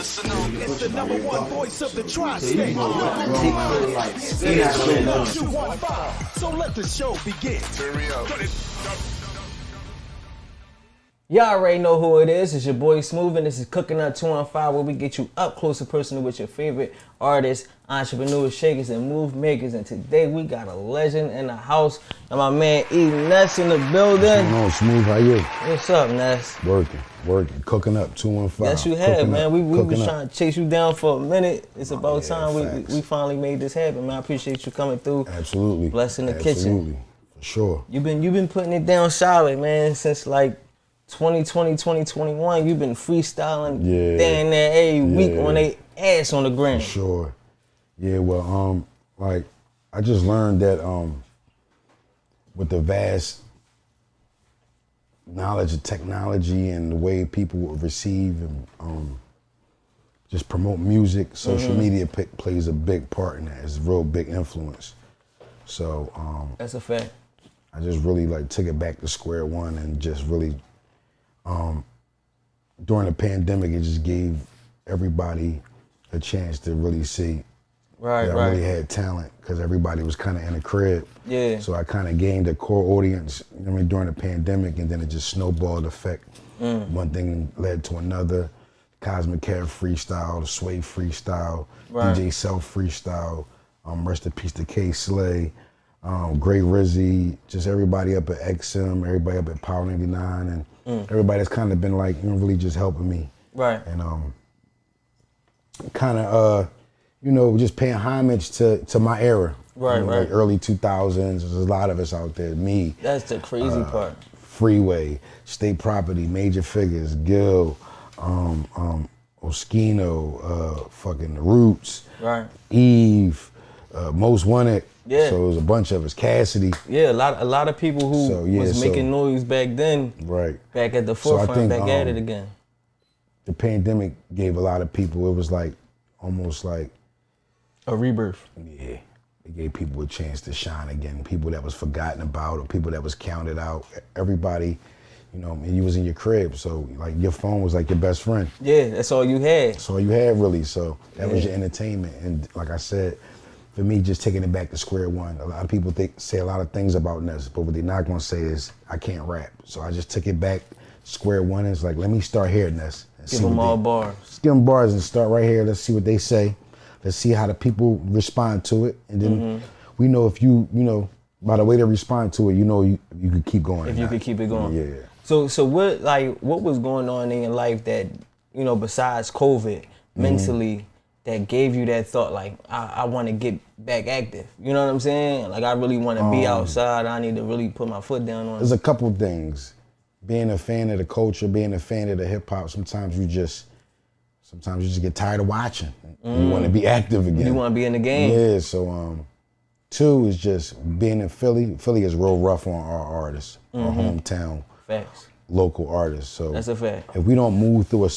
Listen up. It's the number one voice of the tri-state. So let the show begin. Y'all already know who it is. It's your boy Smooth, and this is Cooking Up 215, where we get you up close and personal with your favorite artists, entrepreneurs, shakers, and move makers. And today we got a legend in the house, and my man E.Ness in the building. What's going on, Smooth? How you? What's up, Ness? Working. Cooking Up 215. Yes, you have, man. We was up. trying to chase you down for a minute. It's about time we finally made this happen, man. I appreciate you coming through. Absolutely. Blessing the kitchen. Absolutely. For sure. You've been putting it down solid, man, since like 2020, 2021, you've been freestyling down there every week on their ass on the gram. For sure. Yeah, well, like, I just learned that with the vast knowledge of technology and the way people would receive and just promote music, social media plays a big part in that. It's a real big influence. So That's a fact. I just really like took it back to square one and just really during the pandemic, it just gave everybody a chance to really see that I really had talent because everybody was kind of in the crib. Yeah. So I kind of gained a core audience, you know what I mean, during the pandemic, and then it just snowballed effect. One thing led to another. Cosmic Cat freestyle, Sway freestyle, DJ Self freestyle, rest in peace to K Slay, Gray Rizzy, just everybody up at XM, everybody up at Power 99, and everybody that's kind of been like, you know, really just helping me. Right. And kind of, you know, just paying homage to my era. Right, you know, like early 2000s, there's a lot of us out there, me. That's the crazy part. Freeway, State Property, Major Figures, Gil, Oskino, fucking The Roots, Eve, Most Wanted. Yeah. So it was a bunch of us. Cassidy. Yeah, a lot of people who was making noise back then. Right. Back at the forefront, I think, back at it again. The pandemic gave a lot of people, it was like almost like a rebirth. Yeah. It gave people a chance to shine again. People that was forgotten about or people that was counted out. Everybody, you know, and you was in your crib, so like your phone was like your best friend. Yeah, that's all you had. That's all you had really. So that was your entertainment. And like I said, for me, just taking it back to square one. A lot of people say a lot of things about Ness, but what they're not gonna say is I can't rap. So I just took it back square one. And it's like, let me start here, Ness. Give them all bars. Just give them bars and start right here. Let's see what they say. Let's see how the people respond to it. And then we know if you know, by the way they respond to it, you know you could keep going. If you could keep it going. Yeah. So what was going on in your life that, you know, besides COVID, mentally, that gave you that thought, like, I want to get back active? You know what I'm saying? Like, I really want to be outside. I need to really put my foot down on it. There's a couple things. Being a fan of the culture, being a fan of the hip hop, sometimes you just get tired of watching. You want to be active again. You want to be in the game. Yeah, so two is just being in Philly. Philly is real rough on our artists, our hometown Facts. local artists. So that's a fact. If we don't move through at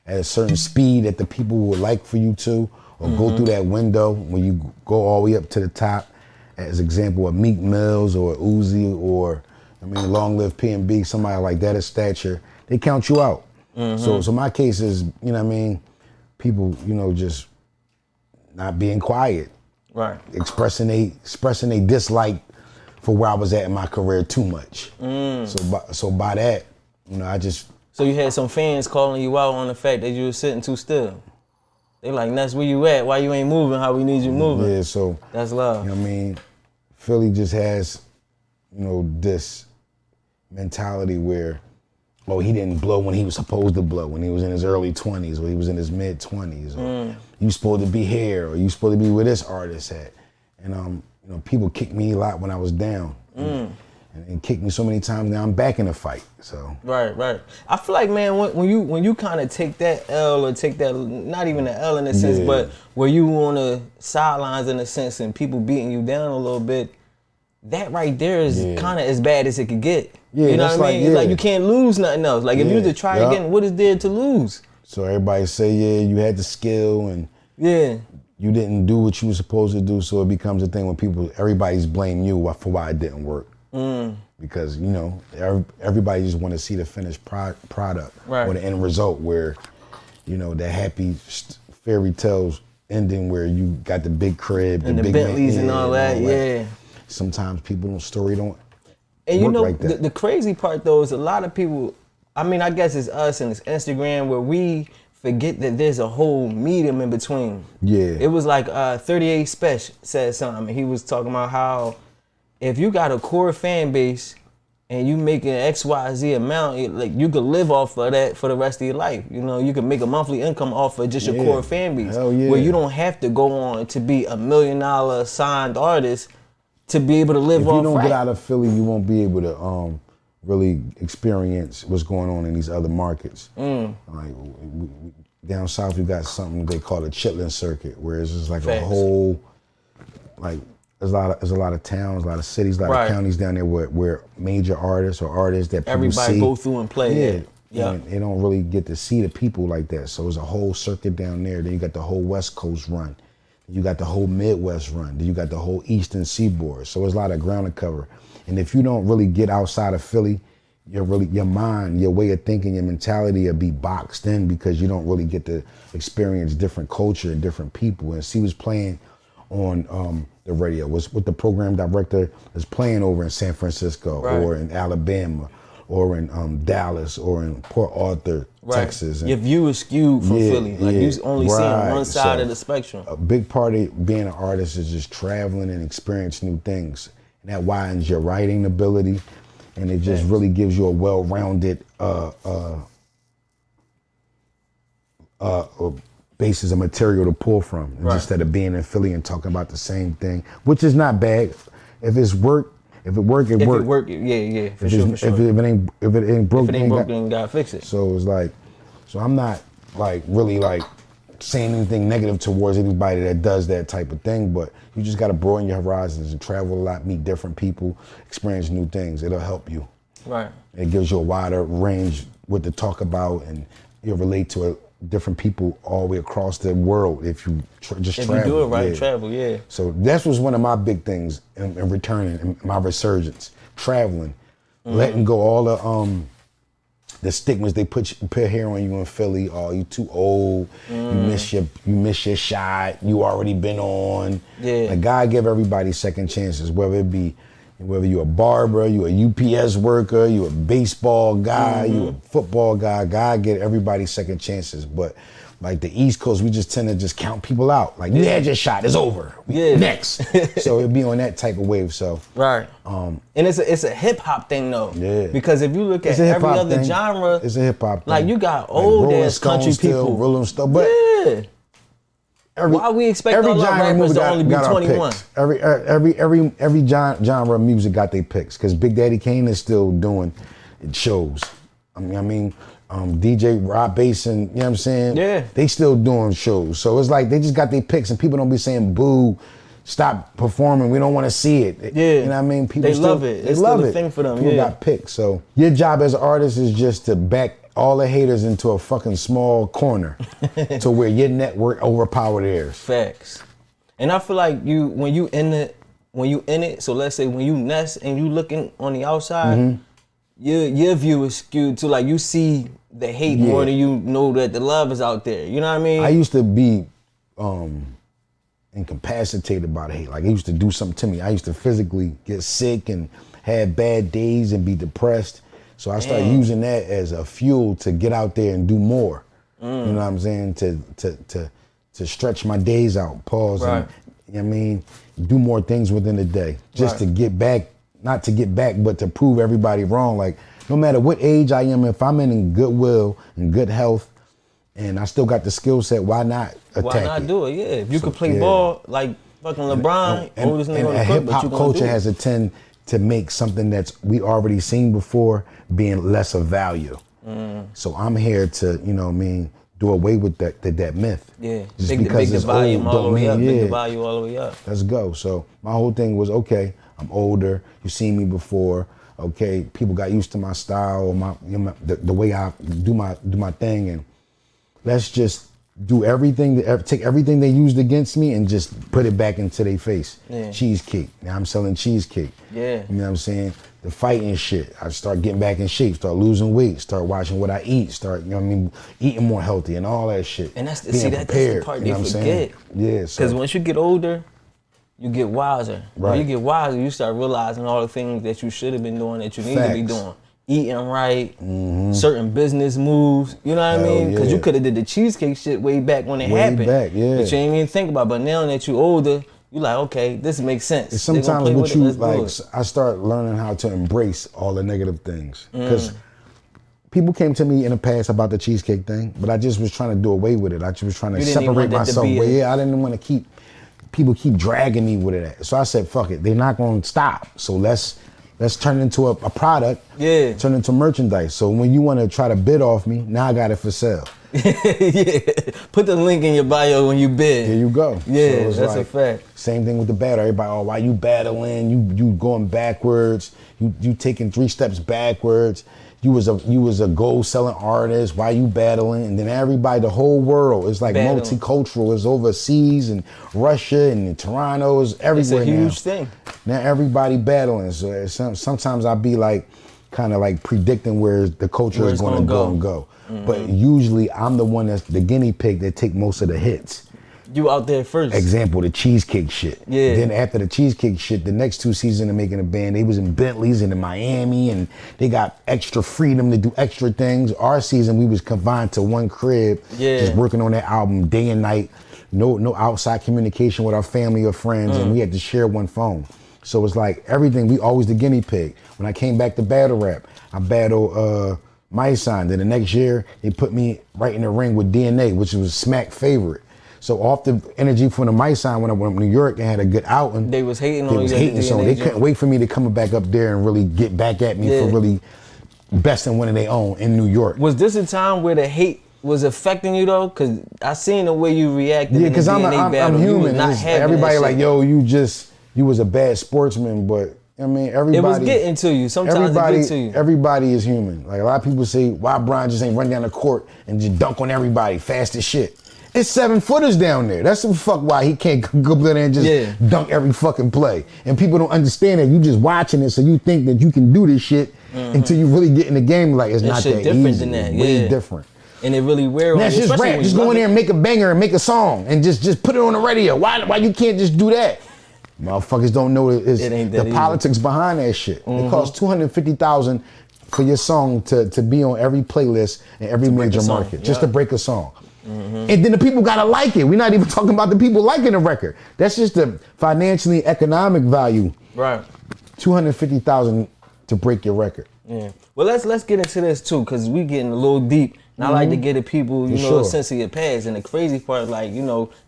a certain speed that the people would like for you to, or go through that window when you go all the way up to the top, as example, a Meek Mills or a Uzi or, I mean, Long Live P&B, somebody like that of stature, they count you out. So my case is, you know what I mean, people, you know, just not being quiet. Right. Expressing they dislike for where I was at in my career too much. So by that, you know, I just... So you had some fans calling you out on the fact that you were sitting too still. They like, Ness, where you at? Why you ain't moving how we need you moving? Yeah, so... That's love. You know what I mean? Philly just has, you know, this mentality where, oh, he didn't blow when he was supposed to blow, when he was in his early 20s or he was in his mid 20s, or you supposed to be here, or you supposed to be where this artist at. And you know, people kicked me a lot when I was down. And kicked me so many times now I'm back in the fight. So Right. I feel like, man, when you kind of take that L, or take that, not even an L in a sense, but where you on the sidelines in a sense and people beating you down a little bit, that right there is kind of as bad as it could get. Yeah, you know what I mean? It's like you can't lose nothing else. Like if you to try again, what is there to lose? So everybody say, you had the skill and you didn't do what you were supposed to do. So it becomes a thing when everybody's blaming you for why it didn't work. Because, you know, everybody just want to see the finished product or the end result where, that happy fairy tales ending where you got the big crib, and the big Bentleys and all that. Yeah. Sometimes people story don't And work like that. The crazy part though is a lot of people, I mean, I guess it's us and it's Instagram where we forget that there's a whole medium in between. Yeah. It was like 38 Special said something. He was talking about how if you got a core fan base and you making XYZ amount, like you could live off of that for the rest of your life. You could make a monthly income off of just your core fan base. Hell yeah. Where you don't have to go on to be $1 million signed artist to be able to live off. If you don't get out of Philly, you won't be able to really experience what's going on in these other markets. Like down south, you got something they call a chitlin circuit, where it's just like a whole, like there's a lot of towns, a lot of cities, a lot of counties down there where major artists or artists that people everybody see, go through and play. Yeah. And they don't really get to see the people like that. So there's a whole circuit down there. Then you got the whole West Coast run. You got the whole Midwest run. Then you got the whole Eastern Seaboard. So there's a lot of ground to cover. And if you don't really get outside of Philly, your mind, your way of thinking, your mentality will be boxed in because you don't really get to experience different culture and different people. And see what's playing on the radio, was what the program director is playing over in San Francisco or in Alabama or in Dallas or in Port Arthur, Texas. And your view is skewed from Philly. Like you only seeing one side of the spectrum. A big part of being an artist is just traveling and experiencing new things. And that widens your writing ability, and it just really gives you a well-rounded basis of material to pull from, instead of being in Philly and talking about the same thing, which is not bad. If it work, it work. Yeah, for sure. If it ain't broke, then gotta fix it. So it's like, so I'm not like really like saying anything negative towards anybody that does that type of thing, but you just gotta broaden your horizons and travel a lot, meet different people, experience new things. It'll help you. Right. It gives you a wider range what to talk about, and you'll relate to different people all the way across the world if you just travel. If you do it right, travel, So that was one of my big things in returning, in my resurgence, traveling, letting go all the stigmas they put here on you in Philly. Oh, you too old. You miss your shot. You already been on. Yeah. Like God give everybody second chances, whether you're a barber, you a UPS worker, you a baseball guy, you a football guy. God get everybody second chances. But like the East Coast, we just tend to just count people out. Like you had your shot, it's over. Next. So it'd be on that type of wave. So and it's a hip hop thing though. Yeah. Because if you look at every other genre, it's a hip hop thing. Like you got old ass country people. Rolling Stone, but why we expect all our rappers to only be 21? Every genre of music got their picks, because Big Daddy Kane is still doing shows. I mean, DJ Rob Bass and, you know what I'm saying? Yeah. They still doing shows. So it's like they just got their picks, and people don't be saying, boo, stop performing, we don't want to see it. Yeah. You know what I mean? People love it. They it's love still it. A thing for them. People got picks. So your job as an artist is just to back all the haters into a fucking small corner to where your network overpower theirs. Facts. And I feel like when you in it, so let's say when you nest and you looking on the outside, your view is skewed to like you see the hate more than you know that the love is out there. You know what I mean? I used to be incapacitated by the hate. Like it used to do something to me. I used to physically get sick and have bad days and be depressed. So I started using that as a fuel to get out there and do more. You know what I'm saying? To stretch my days out, pause, and, you know what I mean? Do more things within the day. Just to get back, not to get back, but to prove everybody wrong. Like, no matter what age I am, if I'm in goodwill and good health, and I still got the skill set, why not attack Why not do it? Yeah, if you could play ball like fucking LeBron, oldest nigga on the court, hip-hop culture has a tend to make something that's we already seen before being less of value. So I'm here to, you know what I mean, do away with that myth. Yeah, just big because the it's volume old, all the way up, yeah. big the volume all the way up. Let's go. So my whole thing was, okay, I'm older, you've seen me before, okay, people got used to my style, or the way I do my thing, and let's just do everything, take everything they used against me and just put it back into their face. Yeah. Cheesecake. Now I'm selling cheesecake. Yeah. You know what I'm saying? The fighting shit. I start getting back in shape, start losing weight, start watching what I eat, start, you know what I mean, eating more healthy and all that shit. And that's the, Being that's the prepared, part you they know what I'm forget. saying? Yeah. Because once you get older, you get wiser. Right. When you get wiser, you start realizing all the things that you should have been doing that you need to be doing. Eating right, certain business moves, you know what I mean? Because you could have did the cheesecake shit way back when it happened. Back, yeah. But you ain't even think about it. But now that you older, you like, okay, this makes sense. It's sometimes what you like, I start learning how to embrace all the negative things. Because people came to me in the past about the cheesecake thing, but I just was trying to do away with it. I just was trying to separate myself. I didn't want to people keep dragging me with it. So I said, fuck it, they're not going to stop. So let's turn it into a product, turn it into merchandise. So when you want to try to bid off me, now I got it for sale. Yeah, put the link in your bio when you bid. There you go. Yeah, so that's a fact. Same thing with the battle. Everybody, oh, why you battling? You going backwards? You taking 3 steps backwards? You was a gold selling artist. Why you battling? And then everybody, the whole world is like multicultural. It's overseas and Russia and Toronto is everywhere now. It's a huge thing. Now everybody battling. So sometimes I be like, kind of like predicting where the culture is going to go. But usually I'm the one that's the guinea pig that take most of the hits. You out there first. Example, the cheesecake shit. Yeah. Then after the cheesecake shit, the next 2 seasons of making a band, they was in Bentleys and in Miami, and they got extra freedom to do extra things. Our season, we was confined to one crib, just working on that album day and night. No outside communication with our family or friends, and we had to share one phone. So it's like everything, we always the guinea pig. When I came back to battle rap, I battled My Sign. Then the next year, they put me right in the ring with DNA, which was Smack favorite. So off the energy from the My Sign, when I went to New York and had a good outing, they was hating on you. So they couldn't wait for me to come back up there and really get back at me for really besting one of their own in New York. Was this a time where the hate was affecting you though? Cause I seen the way you reacted. Yeah, cause I'm human. Everybody like, yo, you was a bad sportsman, but I mean, everybody. It was getting to you. Sometimes it gets to you. Everybody is human. Like a lot of people say, why Brian just ain't run down the court and just dunk on everybody fast as shit. It's 7-footers down there. That's the fuck why he can't go up there and just dunk every fucking play. And people don't understand that. You just watching it, so you think that you can do this shit until you really get in the game. Like it's not that different easy. Than that. It's way different. And it really wear on you. That's just rap. Just go in there and make a banger and make a song and just put it on the radio. Why you can't just do that? Motherfuckers don't know the politics behind that shit. It costs $250,000 for your song to be on every playlist in every major market, just to break a song. And then the people gotta like it. We're not even talking about the people liking the record. That's just the financially economic value. Right. $250,000 to break your record. Yeah. Well, let's get into this too, cause we getting a little deep. And I like to get the people, a sense of your past. And the crazy part, like,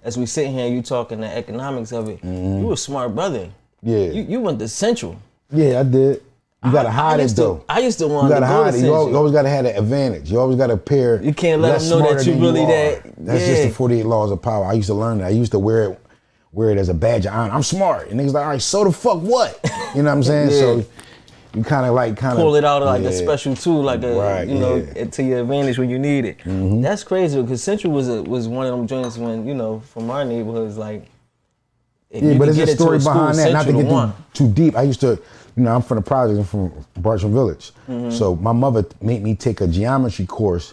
as we sit here and you talking the economics of it, you a smart brother. Yeah. You went to Central. Yeah, I did. You gotta hide it though. I used to want to go to Central. You always gotta have that advantage. You always gotta appear. You can't let them know that you really that. That's just the 48 laws of power. I used to learn that. I used to wear it as a badge of honor. I'm smart. And niggas like, all right, so the fuck what? You know what I'm saying? So you kind of pull it out like a special tool, like to your advantage when you need it. That's crazy because Central was one of them joints when from our neighborhoods like. But there's a story behind that. Not to get too deep. I used to. I'm from the projects. I'm from Bartram Village. So my mother made me take a geometry course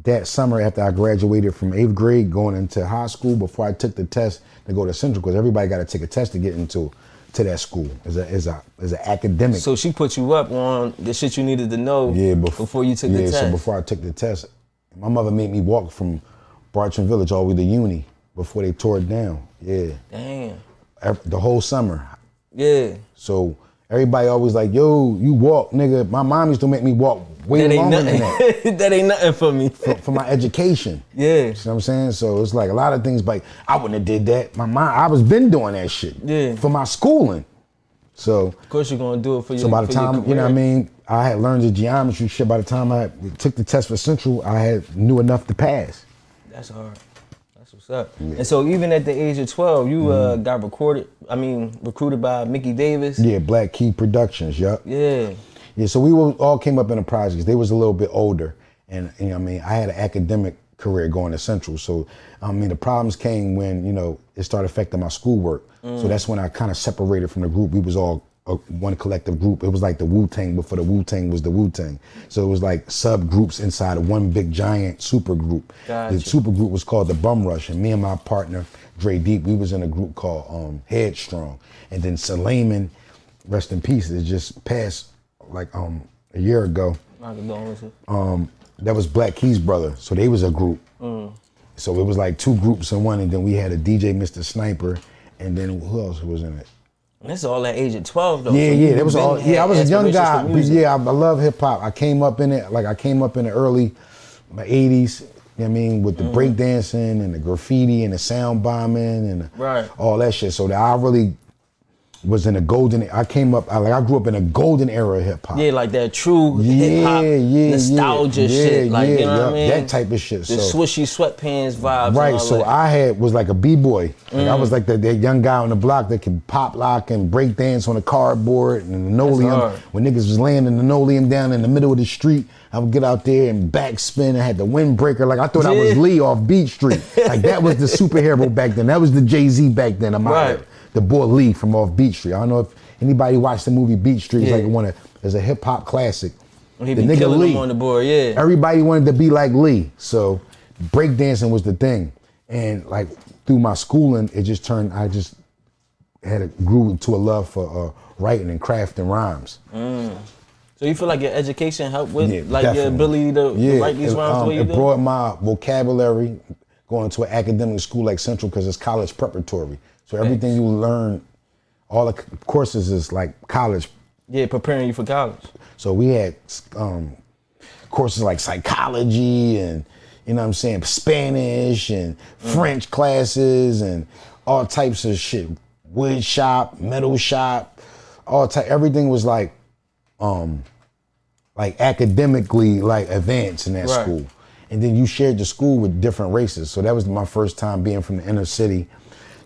that summer after I graduated from 8th grade going into high school before I took the test to go to Central because everybody got to take a test to get into that school as an academic. So she put you up on the shit you needed to know before you took the test. So before I took the test, my mother made me walk from Bartram Village all the way to Uni before they tore it down. Yeah. Damn. The whole summer. Yeah. So everybody always like, yo, you walk, nigga. My mom used to make me walk way longer than that. That ain't nothing for me. For my education. Yeah. You know what I'm saying? So it's like a lot of things, like, I wouldn't have did that. I was been doing that shit. Yeah. For my schooling. So. Of course you're going to do it for your So by the time, you know what I mean, I had learned the geometry shit. By the time I took the test for Central, I knew enough to pass. That's hard. What's up? Yeah. And so even at the age of 12, you got recruited by Mickey Davis. Yeah, Black Key Productions, yup. Yeah. Yeah, so we all came up in the projects. They was a little bit older. And I had an academic career going to Central. So, I mean, the problems came when, you know, it started affecting my schoolwork. So that's when I kind of separated from the group. We was all one collective group. It was like the Wu-Tang before the Wu-Tang was the Wu-Tang. So it was like subgroups inside of one big giant super group. Gotcha. The super group was called the Bum Rush, and me and my partner, Dre Deep, we was in a group called Headstrong. And then Suleiman, rest in peace, it just passed like a year ago. My condolences. That was Black Key's brother, so they was a group. So it was like two groups in one, and then we had a DJ, Mr. Sniper, and then who else was in it? And that's all at age of 12 though. Yeah, so yeah, that was all. Yeah, I was a young guy. But Yeah, I love hip hop. I came up in it, like I came up in the early, my 80s. You know what I mean, with the breakdancing and the graffiti and the sound bombing and all that shit. So that I really was in a golden. I came up. I grew up in a golden era of hip hop. Yeah, like that true hip hop nostalgia shit. Like you know what I mean? That type of shit. The swishy sweatpants vibes. Right. And all So that. was like a b-boy. Like I was like that young guy on the block that can pop lock and break dance on a cardboard and linoleum. When niggas was laying the linoleum down in the middle of the street, I would get out there and backspin. I had the windbreaker. Like I thought I was Lee off Beat Street. Like that was the superhero back then. That was the Jay-Z back then. The boy Lee from off Beat Street. I don't know if anybody watched the movie Beat Street. It's a hip hop classic. He be killing them on the board, yeah. Everybody wanted to be like Lee. So breakdancing was the thing. And like through my schooling, it just turned, I just grew into a love for writing and crafting rhymes. So you feel like your education helped with definitely. your ability to write these rhymes the way you do? It brought my vocabulary going to an academic school like Central because it's college preparatory. So everything you learn, all the courses is like college. Yeah, preparing you for college. So we had courses like psychology and, you know what I'm saying, Spanish and French classes and all types of shit. Wood shop, metal shop, everything was like academically like advanced in that school. And then you shared the school with different races. So that was my first time being from the inner city,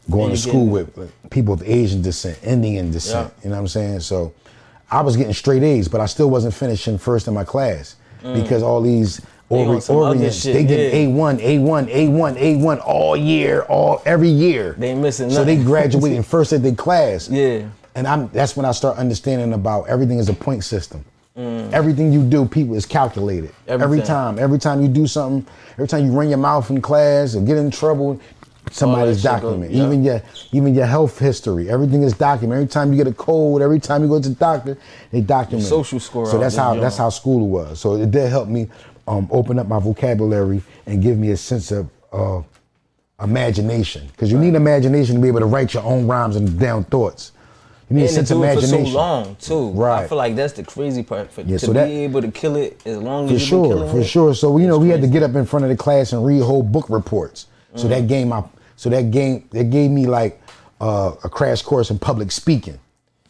going to school with people of Asian descent, Indian descent, you know what I'm saying? So I was getting straight A's, but I still wasn't finishing first in my class because all these Orients, they did A1, A1, A1, A1 all year, every year. They ain't missing nothing. So they graduating first at their class. Yeah. And that's when I start understanding about everything is a point system. Everything you do, people, is calculated. Every time you do something, every time you run your mouth in class or get in trouble, somebody's documented. Even your health history, everything is documented. Every time you get a cold, every time you go to the doctor, they document it. Social score. So that's how school was. So it did help me open up my vocabulary and give me a sense of imagination. Because you need imagination to be able to write your own rhymes and down thoughts. You need a sense of imagination. For so long too. Right. I feel like that's the crazy part. To be able to kill it as long as you've been killing it. For sure. So we had to get up in front of the class and read whole book reports. So that gave me like a crash course in public speaking,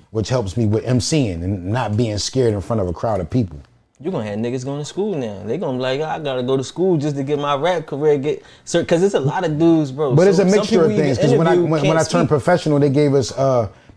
which helps me with MCing and not being scared in front of a crowd of people. You're gonna have niggas going to school now. They gonna be like, I gotta go to school just to get my rap career because it's a lot of dudes, bro. But it's a mixture of things. Because when I turned professional, they gave us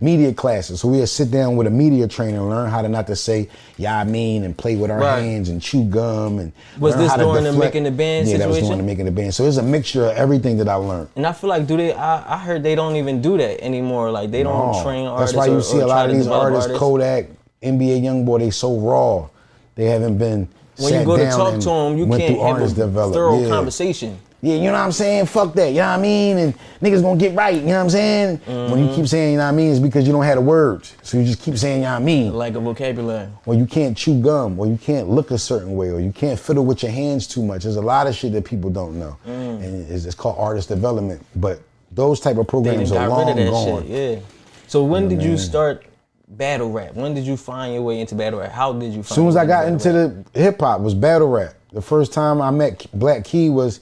media classes. So we had sit down with a media trainer and learn how to not to say, yeah, I mean, and play with our hands and chew gum and was this during the Making the Band situation? Yeah, that was during the Making the Band. So it's a mixture of everything that I learned. And I feel like, I heard they don't even do that anymore. Like they don't train artists. That's why you see a lot of these artists, Kodak, NBA Youngboy, they so raw. They haven't been when you go to talk to them, you can't have a thorough conversation. Yeah, you know what I'm saying? Fuck that, you know what I mean? And niggas gonna get right, you know what I'm saying? When you keep saying, you know what I mean, it's because you don't have the words. So you just keep saying, you know what I mean? Like a vocabulary. Or you can't chew gum, or you can't look a certain way, or you can't fiddle with your hands too much. There's a lot of shit that people don't know. And it's called artist development. But those type of programs are long gone. Shit, yeah. So when did you start battle rap? When did you find your way into battle rap? How did you find As soon as I got into the hip hop was battle rap. The first time I met Black Key was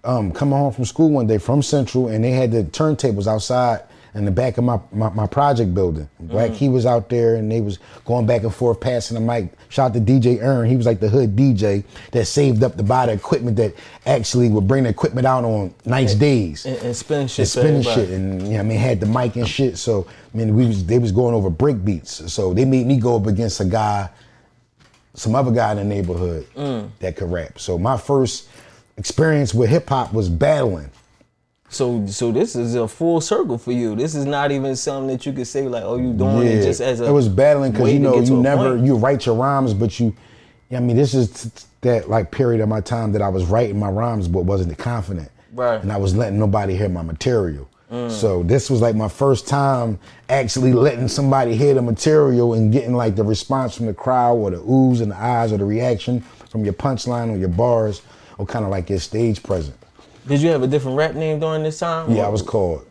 coming home from school one day from Central, and they had the turntables outside in the back of my project building. Black Key was out there, and they was going back and forth passing the mic. Shout out to DJ Earn. He was like the hood DJ that saved up to buy the equipment that actually would bring the equipment out on nice days. And spin shit. And spinning shit. And you know, I mean, had the mic and shit. So I mean, they was going over break beats. So they made me go up against some other guy in the neighborhood that could rap. So my first experience with hip hop was battling. So this is a full circle for you. This is not even something that you could say like, oh, you doing it just as a. It was battling because you write your rhymes, but I mean, this is that like period of my time that I was writing my rhymes, but wasn't confident. Right. And I was letting nobody hear my material. So this was like my first time actually letting somebody hear the material and getting like the response from the crowd or the oohs and the eyes or the reaction from your punchline or your bars or kind of like your stage presence. Did you have a different rap name during this time? Yeah, I was called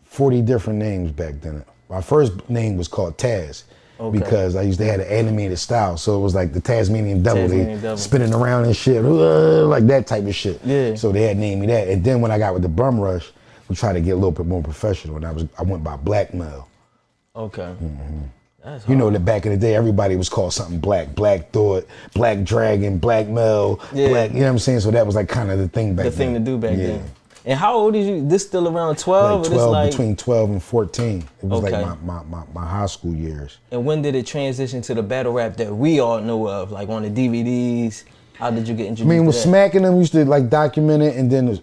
40 different names back then. My first name was called Taz because I used to have an animated style. So it was like the Tasmanian Devil. They spinning around and shit, like that type of shit. Yeah. So they had named me that. And then when I got with the Bum Rush, we tried to get a little bit more professional. And I went by Blackmail. Okay. That's hard. You know that back in the day, everybody was called something Black Thought, Black Dragon, Blackmail, Black, you know what I'm saying? So that was like kind of the thing back then. The thing to do back then. And how old is you? This still around 12? Like 12, between 12 and 14. It was like my high school years. And when did it transition to the battle rap that we all know of, like on the DVDs? How did you get introduced to that? I mean, with Smacking Them, we used to like document it, and then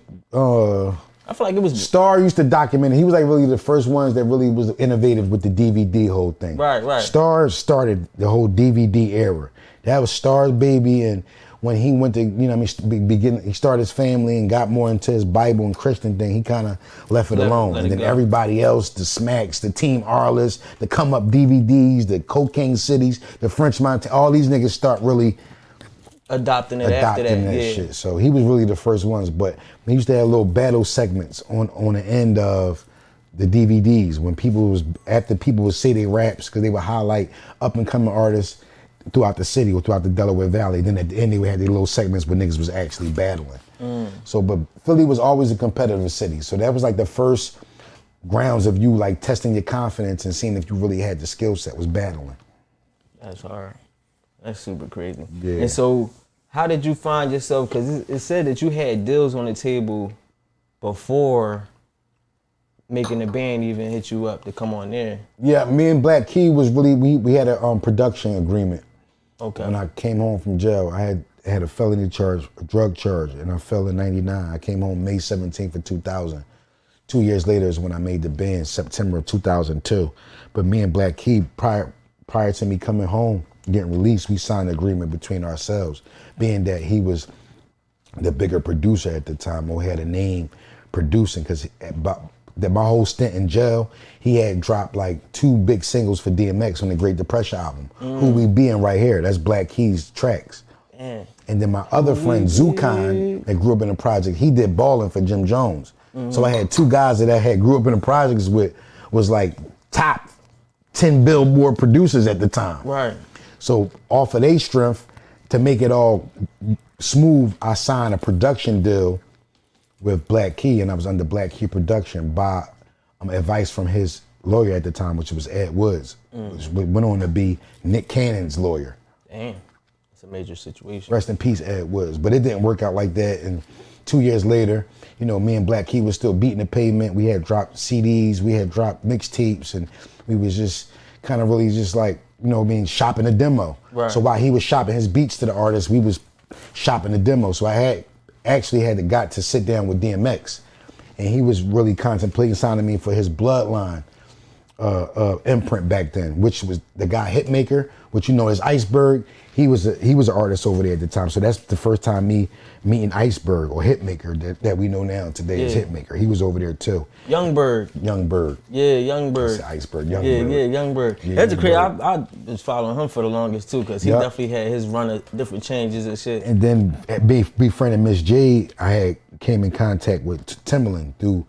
I feel like it was Star used to document it. He was like really the first ones that really was innovative with the DVD whole thing. Right. Star started the whole DVD era. That was Star's baby, and when he went to, he started his family and got more into his Bible and Christian thing, he kind of left it alone. And then everybody else, the Smacks, the Team Arliss, the Come Up DVDs, the Cocaine Cities, the French Montana, all these niggas start really adopting after that shit. So he was really the first ones, but he used to have little battle segments on the end of the DVDs when after people would say they raps because they would highlight up and coming artists throughout the city or throughout the Delaware Valley. Then at the end they had their little segments where niggas was actually battling. So, but Philly was always a competitive city. So that was like the first grounds of you like testing your confidence and seeing if you really had the skill set was battling. That's hard. That's super crazy. Yeah. And so how did you find yourself? Because it said that you had deals on the table before making the band even hit you up to come on there. Yeah, me and Black Key was really, we had a production agreement. Okay. When I came home from jail, I had a felony charge, a drug charge, and I fell in 99. I came home May 17th of 2000. 2 years later is when I made the band, September of 2002. But me and Black Key, prior to me coming home, getting released, we signed an agreement between ourselves, being that he was the bigger producer at the time or had a name producing, because my whole stint in jail, he had dropped like 2 big singles for DMX on the Great Depression album. Who We Being right here, that's Black Key's tracks. Damn. And then my other friend, Zukan, that grew up in the project, he did Ballin' for Jim Jones. So I had 2 guys that I had grew up in the projects with, was like top 10 Billboard producers at the time. Right. So off of their strength, to make it all smooth, I signed a production deal with Black Key, and I was under Black Key production by advice from his lawyer at the time, which was Ed Woods, which went on to be Nick Cannon's lawyer. Damn, it's a major situation. Rest in peace, Ed Woods. But it didn't work out like that, and 2 years later, me and Black Key was still beating the pavement. We had dropped CDs, we had dropped mixtapes, and we was just kind of really just like, shopping a demo. Right. So while he was shopping his beats to the artists, we was shopping the demo. So I actually got to sit down with DMX, and he was really contemplating signing me for his Bloodline imprint back then, which was the guy Hitmaker, which is Iceberg. He was an artist over there at the time. So that's the first time me meeting Iceberg or Hitmaker that we know now today is Hitmaker. He was over there too. Young Bird. Yeah, Young Bird. Iceberg, Young Bird. Yeah, that's crazy. I was following him for the longest too, because he definitely had his run of different changes and shit. And then befriending Miss Jade, I came in contact with Timbaland through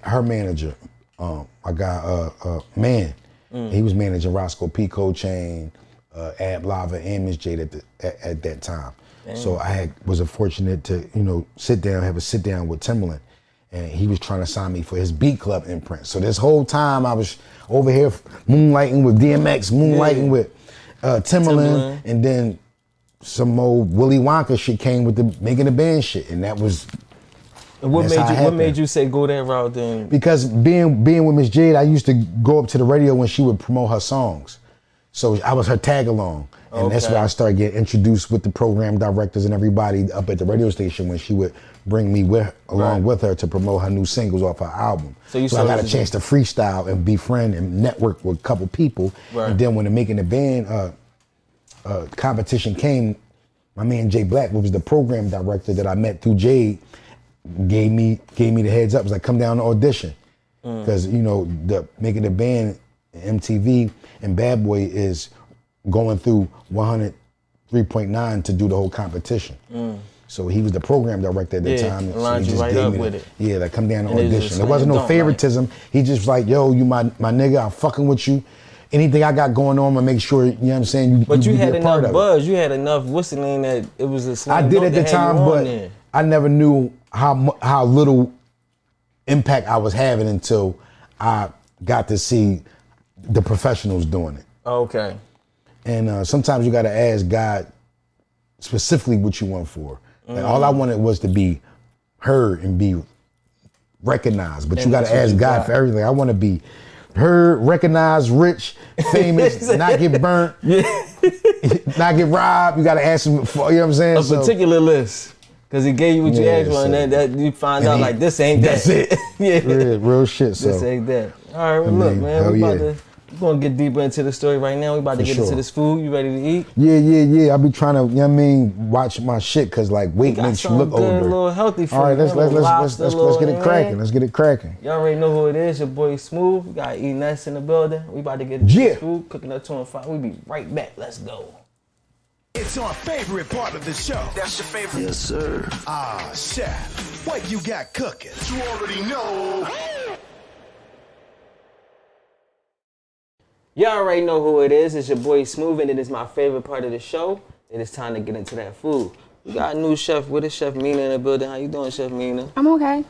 her manager. I got Man. He was managing Roscoe Pico Chain, Ab Lava, and Miss Jade at that time. Damn. So I was fortunate to have a sit down with Timbaland, and he was trying to sign me for his Beat Club imprint. So this whole time I was over here moonlighting with DMX, moonlighting with Timbaland, and then some old Willy Wonka shit came with the making the band shit, and that was. What made you say go that route then? Because being with Miss Jade, I used to go up to the radio when she would promote her songs. So I was her tag along. And that's where I started getting introduced with the program directors and everybody up at the radio station when she would bring me along with her to promote her new singles off her album. So I got a chance to freestyle and befriend and network with a couple people. Right. And then when the Making the Band competition came, my man Jay Black, who was the program director that I met through Jade, gave me the heads up. It was like, come down to audition. Because, you know, the Making the Band, MTV, and BadBoy is going through 103.9 to do the whole competition. So he was the program director at the time. So lined you right up with it. Yeah, like come down to audition. There wasn't no favoritism. He just like, yo, you my nigga, I'm fucking with you. Anything I got going on, I'm gonna make sure, you know what I'm saying, But you had enough buzz, you had enough whistling that it was a slam I did at the time, but I never knew how little impact I was having until I got to see the professionals doing it. Okay. And sometimes you gotta ask God specifically what you want for. Like all I wanted was to be heard and be recognized, but you gotta ask God for everything. I wanna be heard, recognized, rich, famous, not get burnt, not get robbed. You gotta ask him for, you know what I'm saying? A particular list. Cause he gave you what you asked for, and that you find out like this ain't that. That's it. Real shit. So this ain't that. All right, well, look, man, we're gonna get deeper into the story right now. We about to get into this food. You ready to eat? Yeah. I be trying to, you know what I mean, watch my shit, cause like weight makes you look older. A little healthy food. All right, let's get it cracking. Let's get it cracking. Y'all already know who it is. Your boy Smooth. We got E.Ness in the building. We about to get into this food. Cooking up 2 and 5. We be right back. Let's go. It's our favorite part of the show. That's your favorite? Yes, sir. Ah, chef, what you got cooking? You already know. Y'all already know who it is. It's your boy Smooth, and it is my favorite part of the show. It is time to get into that food. We got a new chef with us, Chef Mina in the building. How you doing, Chef Mina? I'm okay.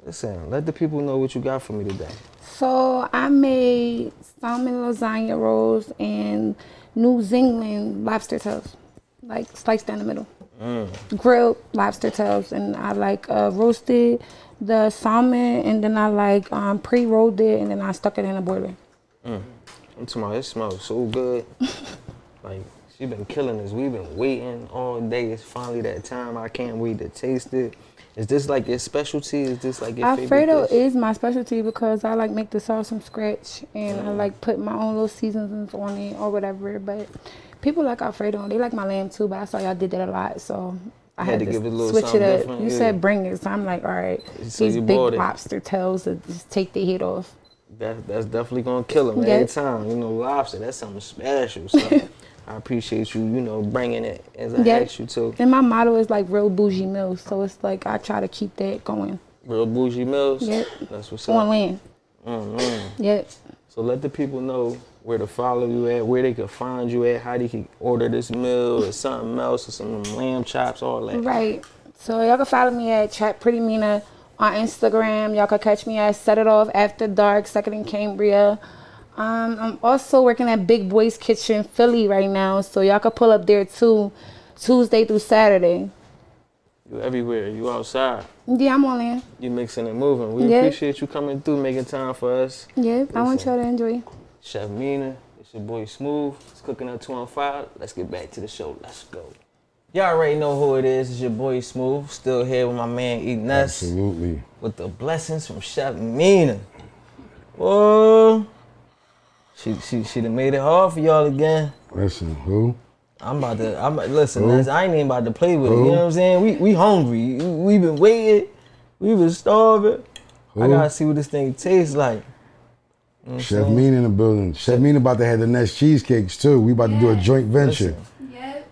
Listen, let the people know what you got for me today. So I made salmon lasagna rolls and New Zealand lobster tails, like sliced down the middle. Grilled lobster tails, and I like roasted the salmon, and then I like pre-rolled it, and then I stuck it in a boiler. I'm talking about, it smells so good. Like, she been killing us. We've been waiting all day. It's finally that time. I can't wait to taste it. Is this like your specialty? Is this like your favorite Alfredo dish? is my specialty because I like make the sauce from scratch, and I like put my own little seasonings on it or whatever. But people like Alfredo, and they like my lamb too, but I saw y'all did that a lot, so I had to give it a little switch it up. You said bring it, so I'm like, all right, so these big lobster tails to just take the head off. That's definitely gonna kill them every time. You know, lobster, that's something special. So I appreciate you, you know, bringing it as I asked you to. And my motto is like real bougie meals, so it's like I try to keep that going. Real bougie meals? Yep. That's what's up. On land. Yep. So let the people know where to follow you at, where they can find you at, how they can order this meal or something else or some lamb chops, all that. Right. So y'all can follow me at Chat Pretty Mina on Instagram. Y'all can catch me at Set It Off After Dark, second in Cambria. I'm also working at Big Boy's Kitchen, Philly right now, so y'all can pull up there too, Tuesday through Saturday. You everywhere. You outside. Yeah, I'm all in. You mixing and moving. We appreciate you coming through, making time for us. Yeah, I want y'all to enjoy. Chef Mina, it's your boy Smooth. It's cooking up 2 on 5. Let's get back to the show. Let's go. Y'all already know who it is. It's your boy Smooth. Still here with my man E.Ness. Absolutely. With the blessings from Chef Mina. Whoa. She done made it hard for y'all again. Listen, who? Listen, I ain't even about to play with it. You know what I'm saying? We hungry. We been waiting. We been starving. Who? I gotta see what this thing tastes like. You know Chef Mina in the building. Chef Mina about to have the next cheesecakes too. We about to do a joint venture.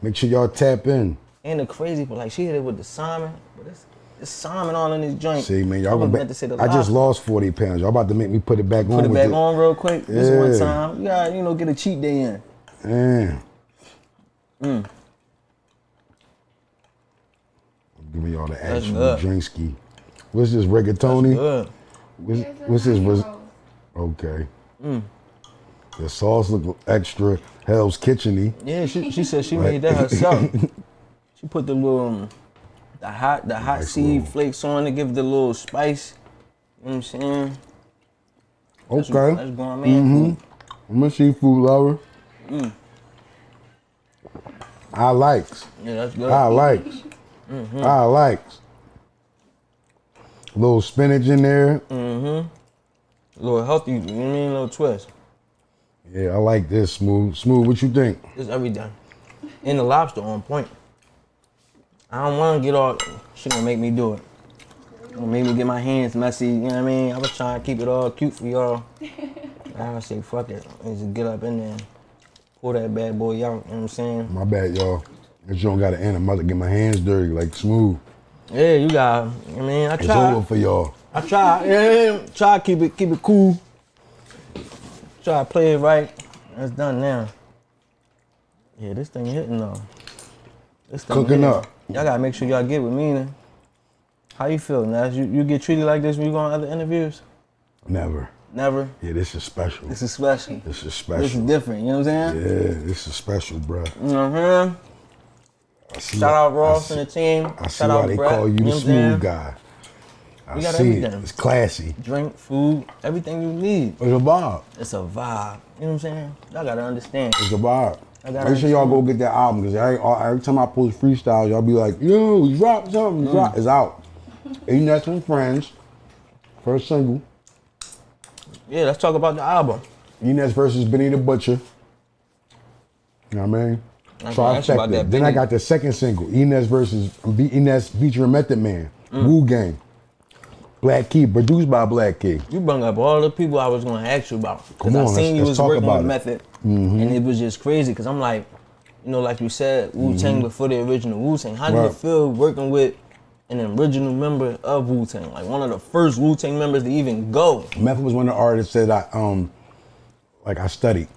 Make sure y'all tap in. And the crazy part, like she hit it with the salmon, but it's salmon all in this joint. See, man, y'all I just lost 40 pounds. Y'all about to make me put it back on. Put it back on real quick. This one time. You gotta, get a cheat day in. Yeah. Give me all the actual drinkski. What's this, rigatoni? What's this? Okay. The sauce look extra Hell's Kitchen-y. Yeah, she said she made that herself. She put the little, the hot nice seed flakes on to give the little spice. You know what I'm saying? Okay. That's gourmet food. I'm a seafood lover. I likes. Yeah, that's good. I likes. I likes. A little spinach in there. A little healthy, you know what I mean? A little twist. Yeah, I like this, Smooth. Smooth, what you think? It's everything. And the lobster on point. I don't want to get all, she gonna make me do it. Gonna make me get my hands messy, you know what I mean? I was trying to keep it all cute for y'all. I say, fuck it. Let's just get up in there and pull that bad boy out, you know what I'm saying? My bad, y'all. If you don't got to end, I'm about to get my hands dirty like Smooth. Yeah, you got, I mean, I It's try. over for y'all. I try, yeah, try to keep it cool. Try to play it right. It's done now. Yeah, this thing hitting though. This thing Cooking hitting. up. Y'all gotta make sure y'all get with me then. How you feel, Nas? You get treated like this when you go on other interviews? Never. Never? Yeah, this is special. This is special. This is special. This is different, you know what I'm saying? Yeah, this is special, bruh. You know what I'm saying? Shout out Ross and the team. I see Shout why out they Brett, call you know the what I'm saying? smooth guy. I We got see it. everything. It's classy. Drink, food, everything you need. It's a vibe. It's a vibe. You know what I'm saying? Y'all gotta understand. It's a vibe. I gotta Make sure y'all go get that album because every time I post freestyles, y'all be like, yo, drop something. Drop. It's out. E.Ness and Friends. First single. Yeah, let's talk about the album. E.Ness versus Benny the Butcher. You know what I mean? I can ask you about Trifecta. that Then I Benny. got the second single, E.Ness versus E.Ness featuring Method Man, Wu Gang, Black Key, produced by Black Key. You brought up all the people I was gonna ask you about. Come Cause on, I seen you let's was talk working about with it. Method, and it was just crazy. Cause I'm like, you know, like you said, Wu-Tang before the original Wu-Tang. How did Right. it feel working with an original member of Wu-Tang? Like one of the first Wu-Tang members to even go. Method was one of the artists that I studied.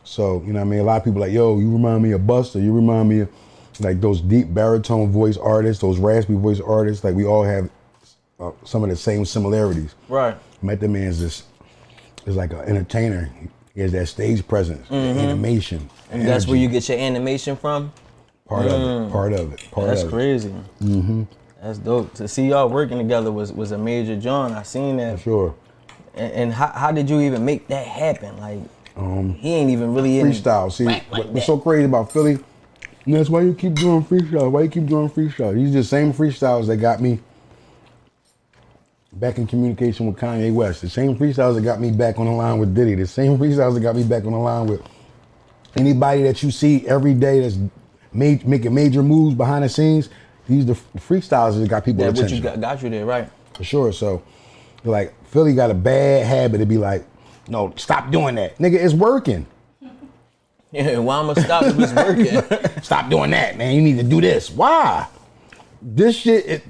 So, you know what I mean? A lot of people like, yo, you remind me of Busta. You remind me of like those deep baritone voice artists, those raspy voice artists. Like we all have some of the same similarities. Right. Method Man is like an entertainer. He has that stage presence, the animation. And that's where energy. you get your animation from? Part of it. That's crazy. That's dope. To see y'all working together was a major joint. I seen that. For sure. And how did you even make that happen? Like, he ain't even really in Freestyle. See, like what's that. so crazy about Philly, and that's why you keep doing freestyle. Why you keep doing freestyle? These are the same freestyles that got me back in communication with Kanye West. The same freestyles that got me back on the line with Diddy. The same freestyles that got me back on the line with anybody that you see every day that's making major moves behind the scenes. These the freestyles that got people That what attention. you got you there, right? For sure. So, like, Philly got a bad habit to be like, no, stop doing that. Nigga, it's working. Yeah, why I'm gonna stop if it's working? Stop doing that, man. You need to do this. Why? This shit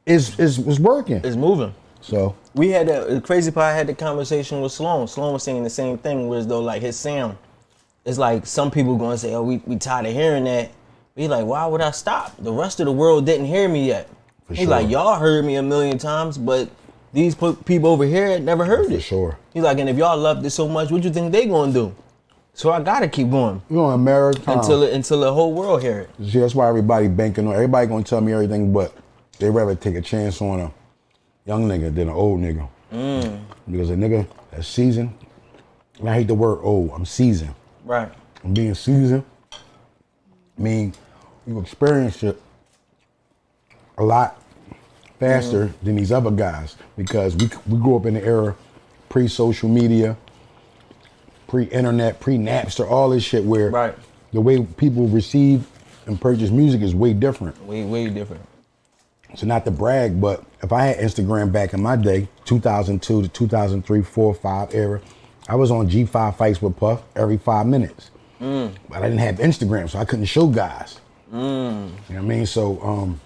is working. It's moving. So, We had the crazy part. I had the conversation with Sloan. Sloan was saying the same thing, whereas though like his sound, it's like some people gonna say, oh, we tired of hearing that. He like, why would I stop? The rest of the world didn't hear me yet. For He's sure. like, y'all heard me a million times, but these people over here had never heard for it. sure. He's like, and if y'all loved it so much, what you think they gonna do? So I gotta keep going We're on a marathon. until the whole world hear it. See, that's why everybody banking on. Everybody gonna tell me everything, but they rather take a chance on a young nigga than an old nigga. Because a nigga that's seasoned, and I hate the word old. I'm seasoned. Right. And being seasoned, I mean, you experience it a lot faster than these other guys because we grew up in the era pre-social media, pre-internet, pre-Napster, all this shit where Right. the way people receive and purchase music is way different. Way different. So not to brag, but if I had Instagram back in my day, 2002 to 2003, 4, 5 era, I was on G5 Fights with Puff every 5 minutes. But I didn't have Instagram, so I couldn't show guys. You know what I mean? So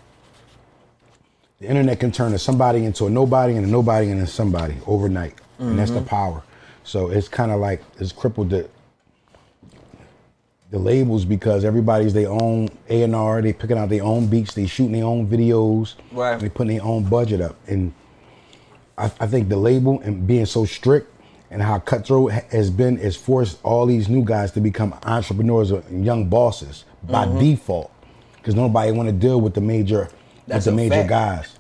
the internet can turn somebody into a nobody and a nobody into somebody overnight. And that's the power. So it's kind of like, it's crippled the labels because everybody's their own A&R, they picking out their own beats, they shooting their own videos, Right. they putting their own budget up. And I think the label and being so strict and how cutthroat has been has forced all these new guys to become entrepreneurs or young bosses by default because nobody want to deal with the major That's a fact. guys.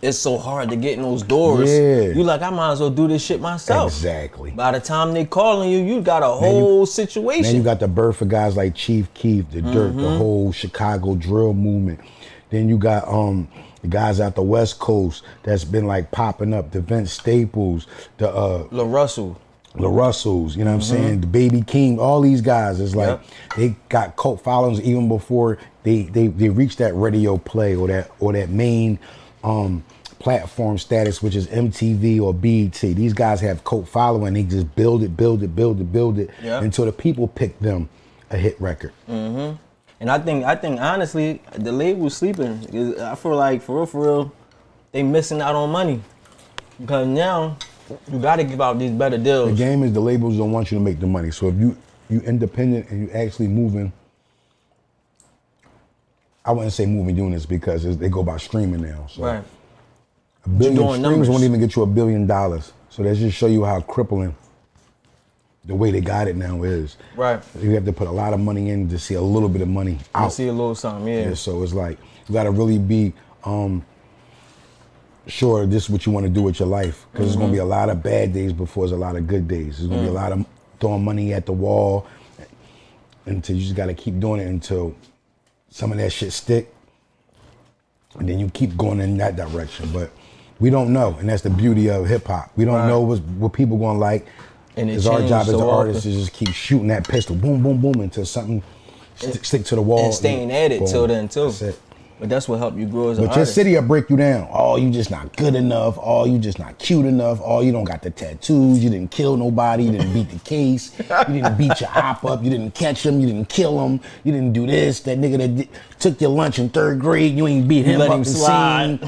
it's so hard to get in those doors. Yeah. You like, I might as well do this shit myself. Exactly. By the time they calling you, you got a whole situation. Then you got the birth of guys like Chief Keef, the Dirt, the whole Chicago drill movement. Then you got the guys out the West Coast that's been like popping up, the Vince Staples, the La Russells, you know what I'm saying? The Baby King, all these guys is like they got cult followings even before they reached that radio play or that main platform status, which is MTV or BET. These guys have cult following. They just build it until the people pick them a hit record. And I think honestly, the label's sleeping. I feel like for real, they missing out on money because now you got to give out these better deals. The game is the labels don't want you to make the money. So if you independent and you actually moving, I wouldn't say moving units because they go by streaming now. So right. A billion streams numbers. won't even get you $1 billion. So that just show you how crippling the way they got it now is. Right. You have to put a lot of money in to see a little bit of money out. To see a little something, yeah. So it's like you got to really be sure this is what you want to do with your life because there's going to be a lot of bad days before there's a lot of good days. There's going to be a lot of throwing money at the wall until you just got to keep doing it until some of that shit stick. And then you keep going in that direction. But we don't know. And that's the beauty of hip hop. We don't know what people going to like. And it's our job as an artist to just keep shooting that pistol, boom, boom, boom, until something stick to the wall. And staying at it boom. till then, too. That's it. But that's what helped you grow as an artist. But your city will break you down. Oh, you just not good enough. Oh, you just not cute enough. Oh, you don't got the tattoos. You didn't kill nobody. You didn't beat the case. You didn't beat your op up. You didn't catch him. You didn't kill him. You didn't do this. That nigga that took your lunch in 3rd grade, you ain't beat him let up him the slide.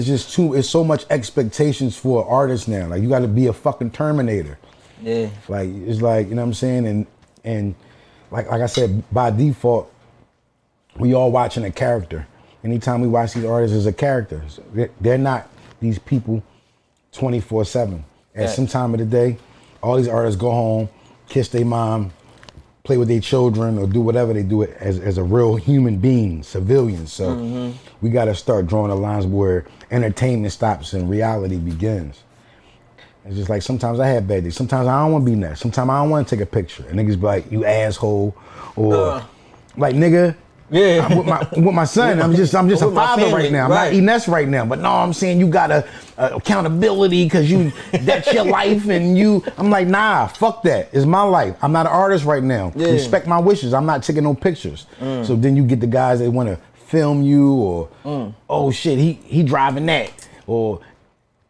scene. It's so much expectations for artists now. Like, you got to be a fucking Terminator. Yeah. Like, it's like, you know what I'm saying? And like I said, by default, we all watching a character. Anytime we watch these artists as a character, they're not these people 24/7. At some time of the day, all these artists go home, kiss their mom, play with their children, or do whatever they do as a real human being, civilians. So we got to start drawing the lines where entertainment stops and reality begins. It's just like sometimes I have bad days. Sometimes I don't want to be next. Sometimes I don't want to take a picture. And niggas be like, you asshole, or like, nigga. Yeah, I'm with my son. I'm just a father right now. I'm not E.Ness right now. But no, I'm saying you got a accountability because that's your life and you. I'm like, nah, fuck that. It's my life. I'm not an artist right now. Yeah. Respect my wishes. I'm not taking no pictures. So then you get the guys that want to film you or oh shit, he driving that, or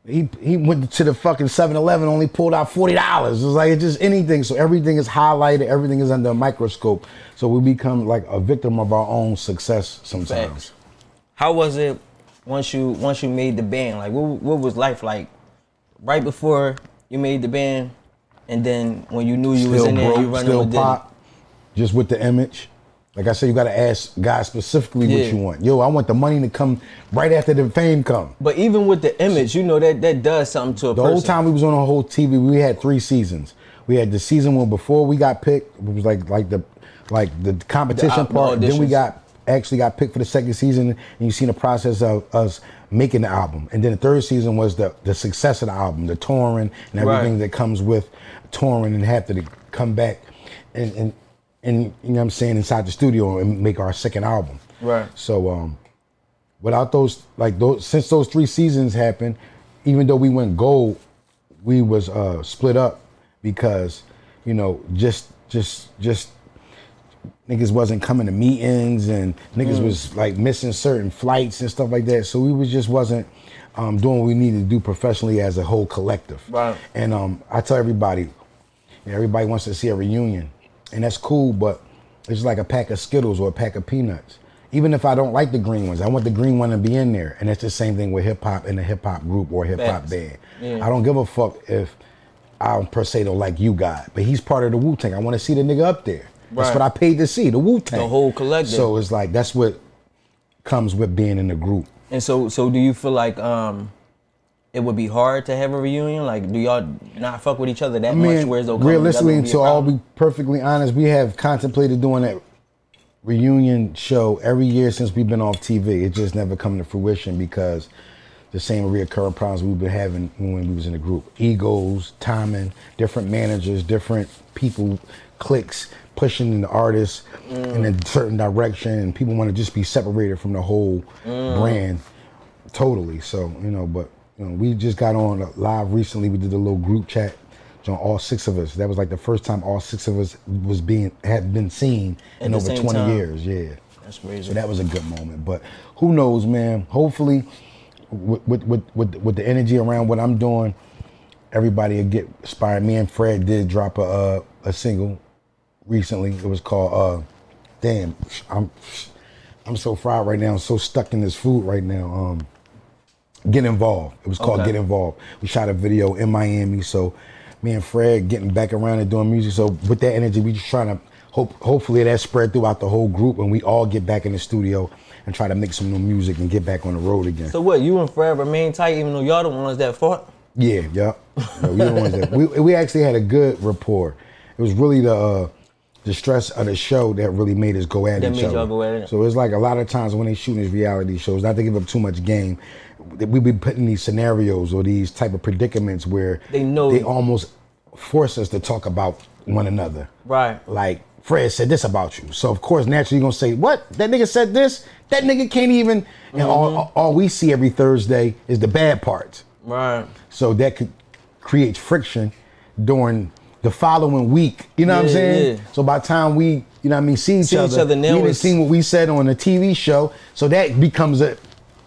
he went to the fucking 7-Eleven, only pulled out $40. It's like, it's just anything. So everything is highlighted, everything is under a microscope. So we become like a victim of our own success sometimes. Facts. How was it once you made the band? Like, what was life like right before you made the band, and then when you knew you was in there, and you running with pop, just with the image. Like I said, you got to ask guys specifically what you want. Yo, I want the money to come right after the fame come. But even with the image, you know, that does something to a person. The whole time we was on the whole TV, we had 3 seasons. We had the season one before we got picked. It was like the competition part. Then we actually got picked for the 2nd season, and you seen the process of us making the album. And then the 3rd season was the success of the album, the touring and everything that comes with touring, and have to come back and you know what I'm saying, inside the studio and make our 2nd album. Right. So without since those 3 seasons happened, even though we went gold, we was split up because, you know, just niggas wasn't coming to meetings, and niggas was like missing certain flights and stuff like that. So we wasn't doing what we needed to do professionally as a whole collective. Right. And I tell everybody wants to see a reunion. And that's cool, but it's like a pack of Skittles or a pack of peanuts. Even if I don't like the green ones, I want the green one to be in there. And it's the same thing with hip hop and a hip hop group or hip hop band. Yeah. I don't give a fuck if I per se don't like you guy, but he's part of the Wu-Tang. I want to see the nigga up there. That's what I paid to see, the Wu-Tang. The whole collective. So it's like, that's what comes with being in the group. And so do you feel like it would be hard to have a reunion? Like, do y'all not fuck with each other that much? Whereas realistically, to all be perfectly honest, we have contemplated doing that reunion show every year since we've been off TV. It just never come to fruition because the same reoccurring problems we've been having when we was in the group. Egos, timing, different managers, different people, cliques, pushing the artists in a certain direction, and people want to just be separated from the whole brand totally. So, but we just got on live recently. We did a little group chat on all 6 of us. That was like the first time all 6 of us had been seen in over 20 years. Yeah. That's crazy. So that was a good moment. But who knows, man? Hopefully, with the energy around what I'm doing, everybody will get inspired. Me and Fred did drop a single recently. It was called damn, I'm so fried right now. I'm so stuck in this food right now. Get Involved. It was called Get Involved. We shot a video in Miami. So me and Fred getting back around and doing music. So with that energy, we just trying to hopefully that spread throughout the whole group and we all get back in the studio and try to make some new music and get back on the road again. So what, you and Fred remain tight even though y'all the ones that fought? Yeah. We the ones that we actually had a good rapport. It was really the stress of the show that really made us go at each other. That made y'all go at it. So it's like a lot of times when they shooting these reality shows, not to give up too much game, we be putting these scenarios or these type of predicaments where they almost force us to talk about one another. Right. Like, Fred said this about you. So of course, naturally you're gonna say, what? That nigga said this? That nigga can't even, and all we see every Thursday is the bad parts. Right. So that could create friction during the following week. You know what I'm saying? Yeah. So by the time we, see each other, we didn't see what we said on the TV show. So that becomes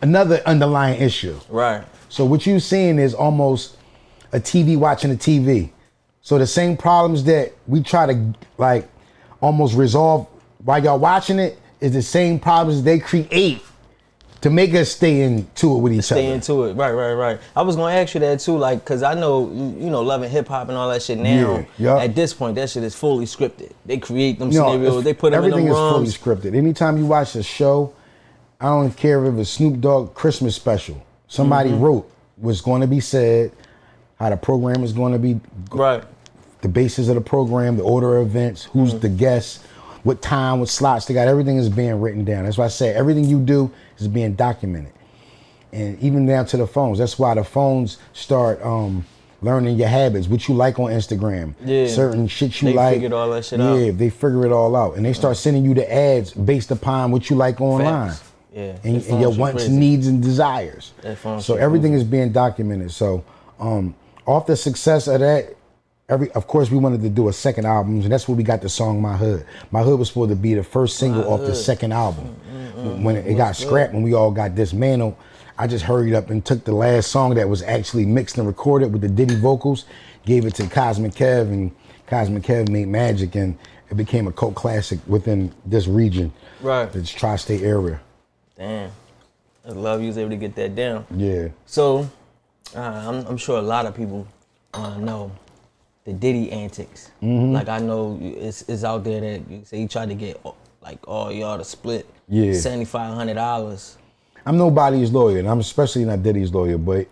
another underlying issue. Right. So what you're seeing is almost a TV watching a TV. So the same problems that we try to almost resolve while y'all watching it is the same problems they create to make us stay into it with each other. Stay into it, right. I was gonna ask you that too, cause I know, loving hip hop and all that shit now. Yeah. At this point, that shit is fully scripted. They create them scenarios, they put them in them rooms. Everything is fully scripted. Anytime you watch a show, I don't care if it's Snoop Dogg Christmas special. Somebody wrote what's going to be said, how the program is going to be. Right. The basis of the program, the order of events, who's the guests, what time, what slots they got, everything is being written down. That's why I say everything you do is being documented. And even down to the phones. That's why the phones start learning your habits, what you like on Instagram, certain shit you like. They figured all that shit out. Yeah, they figure it all out. And they start sending you the ads based upon what you like online. Facts. Yeah. And your wants, needs, and desires. So everything is being documented. So off the success of that, of course, we wanted to do a second album, and that's where we got the song My Hood. My Hood was supposed to be the first single off the second album. When it got scrapped, when we all got dismantled, I just hurried up and took the last song that was actually mixed and recorded with the Diddy vocals, gave it to Cosmic Kev, and Cosmic Kev made magic, and it became a cult classic within this region. Right. This tri-state area. Damn. I love you was able to get that down. Yeah. So, I'm sure a lot of people know the Diddy antics. Like I know it's out there that you say he tried to get all y'all to split $7,500. I'm nobody's lawyer, and I'm especially not Diddy's lawyer, but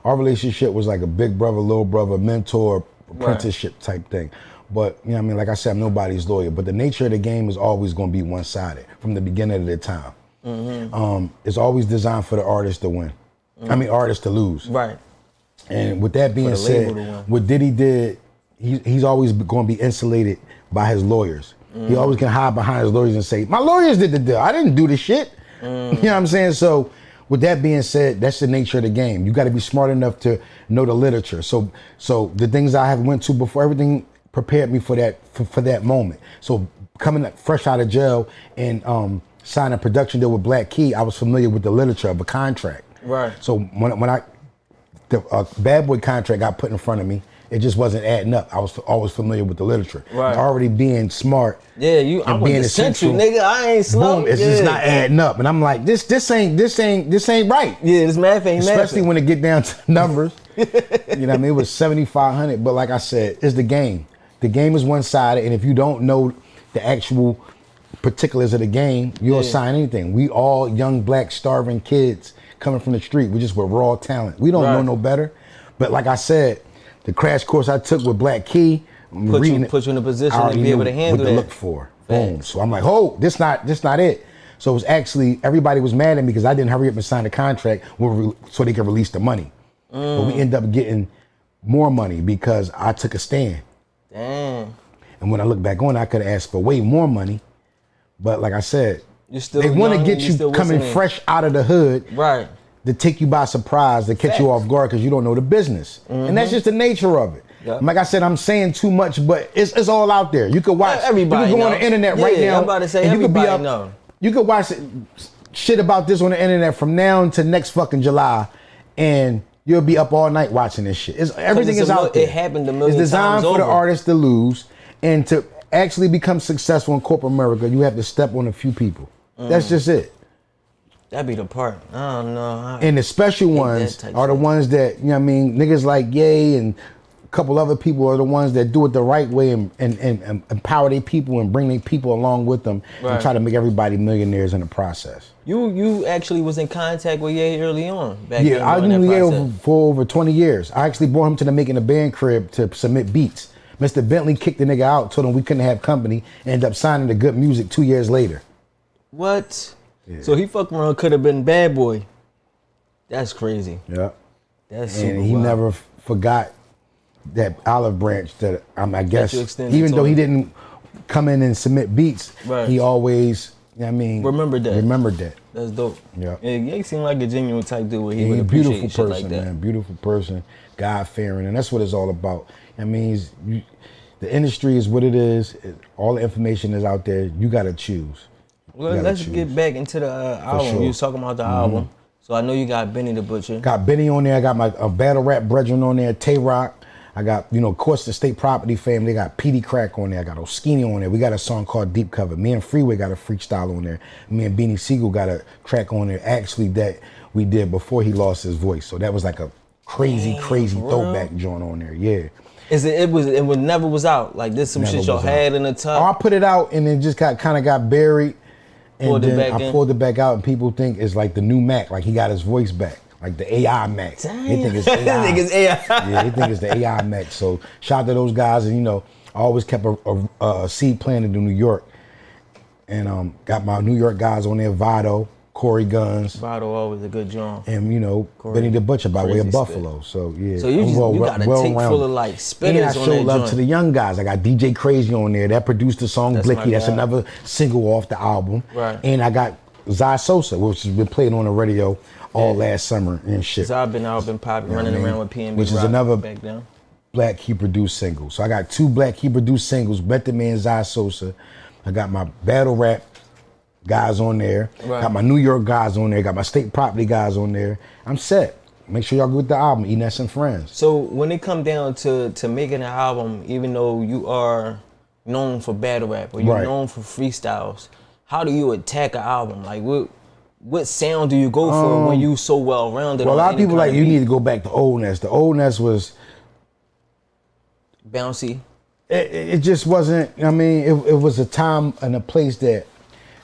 our relationship was like a big brother, little brother, mentor, apprenticeship type thing. But like I said, I'm nobody's lawyer, but the nature of the game is always gonna be one-sided from the beginning of the time. It's always designed for the artist to win. Artist to lose. Right. And with that being said, what Diddy did, he's always going to be insulated by his lawyers. He always can hide behind his lawyers and say, my lawyers did the deal. I didn't do the shit. You know what I'm saying? So with that being said, that's the nature of the game. You got to be smart enough to know the literature. So the things I have went to before, everything prepared me for that moment. So coming up fresh out of jail and signing a production deal with Black Key, I was familiar with the literature of a contract. Right. So when the BadBoy contract got put in front of me, it just wasn't adding up. I was always familiar with the literature. Right. Already being smart. Yeah, I went to Central, nigga. I ain't slow. Boom, it's just not adding up. And I'm like, this ain't right. Yeah, this math ain't math. Especially when it get down to numbers. You know what I mean? It was 7,500. But like I said, it's the game. The game is one-sided, and if you don't know the actual particulars of the game, you'll sign anything. We all young black starving kids coming from the street. We just were raw talent. We don't know no better. But like I said, the crash course I took with Black Key, put you in a position to be able to handle what to look for. Boom. So I'm like, oh, this not it. So it was actually, everybody was mad at me because I didn't hurry up and sign the contract so they could release the money. But we ended up getting more money because I took a stand. Damn. And when I look back on it, I could have asked for way more money. But like I said, still they want to young, get you coming fresh out of the hood. Right. To take you by surprise, to catch you off guard because you don't know the business. And that's just the nature of it. Yep. Like I said, I'm saying too much, but it's all out there. You could watch, everybody you could go know. on the internet right now. I'm about to say, and everybody know. You could watch shit about this on the internet from now to next fucking July, and you'll be up all night watching this shit. Everything is out there. It happened a million times. It's designed for the over. artist to lose, and to actually become successful in corporate America, you have to step on a few people. That's just it. That'd be the part. I don't know. And the special ones are the ones that, you know what I mean, niggas like Ye and a couple other people are the ones that do it the right way and empower their people and bring their people along with them and try to make everybody millionaires in the process. You actually was in contact with Ye early on. Back Yeah, I knew Ye for over 20 years. I actually brought him to the Making a Band crib to submit beats. Mr. Bentley kicked the nigga out, told him we couldn't have company, and ended up signing to Good Music 2 years later. What? Yeah. So he fucking around could have been BadBoy. That's crazy. Yeah. That's super And he wild. never forgot that olive branch that I guess, extended even to though he him. didn't come in and submit beats, Right. he always, you know what I mean, Remembered that. That's dope. Yeah. Ye seemed like a genuine type dude where he He's would a appreciate beautiful shit person, like that. man. Beautiful person, God-fearing, and that's what it's all about. I mean, the industry is what it is. All the information is out there. You got to choose. Well, let's get back into the album. sure. You was talking about the album. So I know you got Benny the Butcher. Got Benny on there. I got my battle rap brethren on there. Tay-Rock. I got, of course, the State Property family. Got PD Crack on there. I got Oskini on there. We got a song called Deep Cover. Me and Freeway got a freestyle on there. Me and Beanie Siegel got a track on there, actually, that we did before he lost his voice. So that was like a crazy throwback joint on there. Yeah. It never was out. Like this some Never shit y'all was had out. in the Oh, top. I put it out and it just kind of got buried. And Pulled it then back I in? pulled it back out and people think it's like the new Mac, like he got his voice back, like the AI Mac. Damn. They think it's AI. They think it's AI. Yeah, they think it's the AI Mac. So shout out to those guys, and I always kept a seed planted in New York, and got my New York guys on there, Vado, Corey Guns, Vado always a good joint. and Benny the Butcher by way crazy of spit. Buffalo. So yeah, So you got a tape full of like and I spitters on show that love joint. to the young guys. I got DJ Crazy on there. That produced the song That's my Blicky. That's guy. another single off the album. Right. And I got Zai Sosa, which has been played on the radio all last summer and shit. Cause I've been popping, running around with PNB Which is Rock another back down. Black Key produced single. So I got 2 Black Key produced singles, Method Man, Zai Sosa. I got my battle rap guys on there. Right. Got my New York guys on there. Got my State Property guys on there. I'm set. Make sure y'all go with the album, E.Ness and Friends. So when it come down to making an album, even though you are known for battle rap or you're Right. known for freestyles, how do you attack an album? Like what sound do you go for when you so well rounded? Well, a on lot of any people kind like, you need to go back to Old Ness. The Old Ness was, bouncy. it just wasn't, it was a time and a place that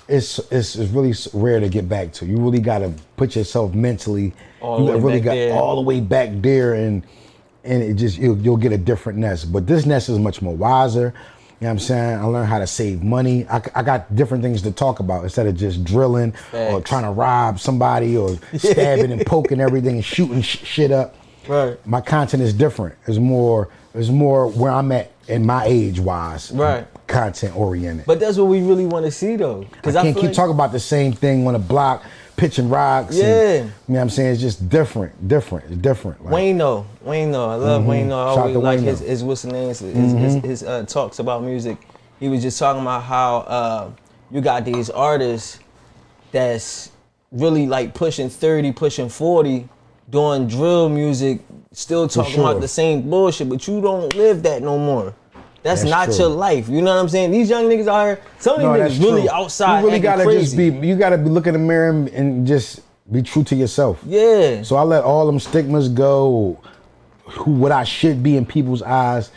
it's really rare to get back to. You really got to put yourself mentally, All the way really back got there. all the way back there, and it just, you'll get a different Ness. But this Ness is much more wiser. You know what I'm saying? I learned how to save money. I got different things to talk about instead of just drilling or Facts. trying to rob somebody or stabbing and poking everything and shooting shit up. Right. My content is different. It's more where I'm at in my age wise. Right. Content oriented. But that's what we really want to see though. Cause I can't feel keep like, talking about the same thing on a block, pitching rocks. Yeah. And, you know what I'm saying? It's just different. It's different. Like, Wayne though. I love Wayne though. I Shout out always to like Wayne, his what's the name? His talks about music. He was just talking about how you got these artists that's really like pushing 30, pushing 40, doing drill music, still talking sure. about the same bullshit, but you don't live that no more. That's not true. your life. You know what I'm saying? These young niggas out here, some of that's these niggas really true. outside You really acting gotta crazy. you gotta be looking in the mirror and just be true to yourself. Yeah. So I let all them stigmas go, what I should be in people's eyes.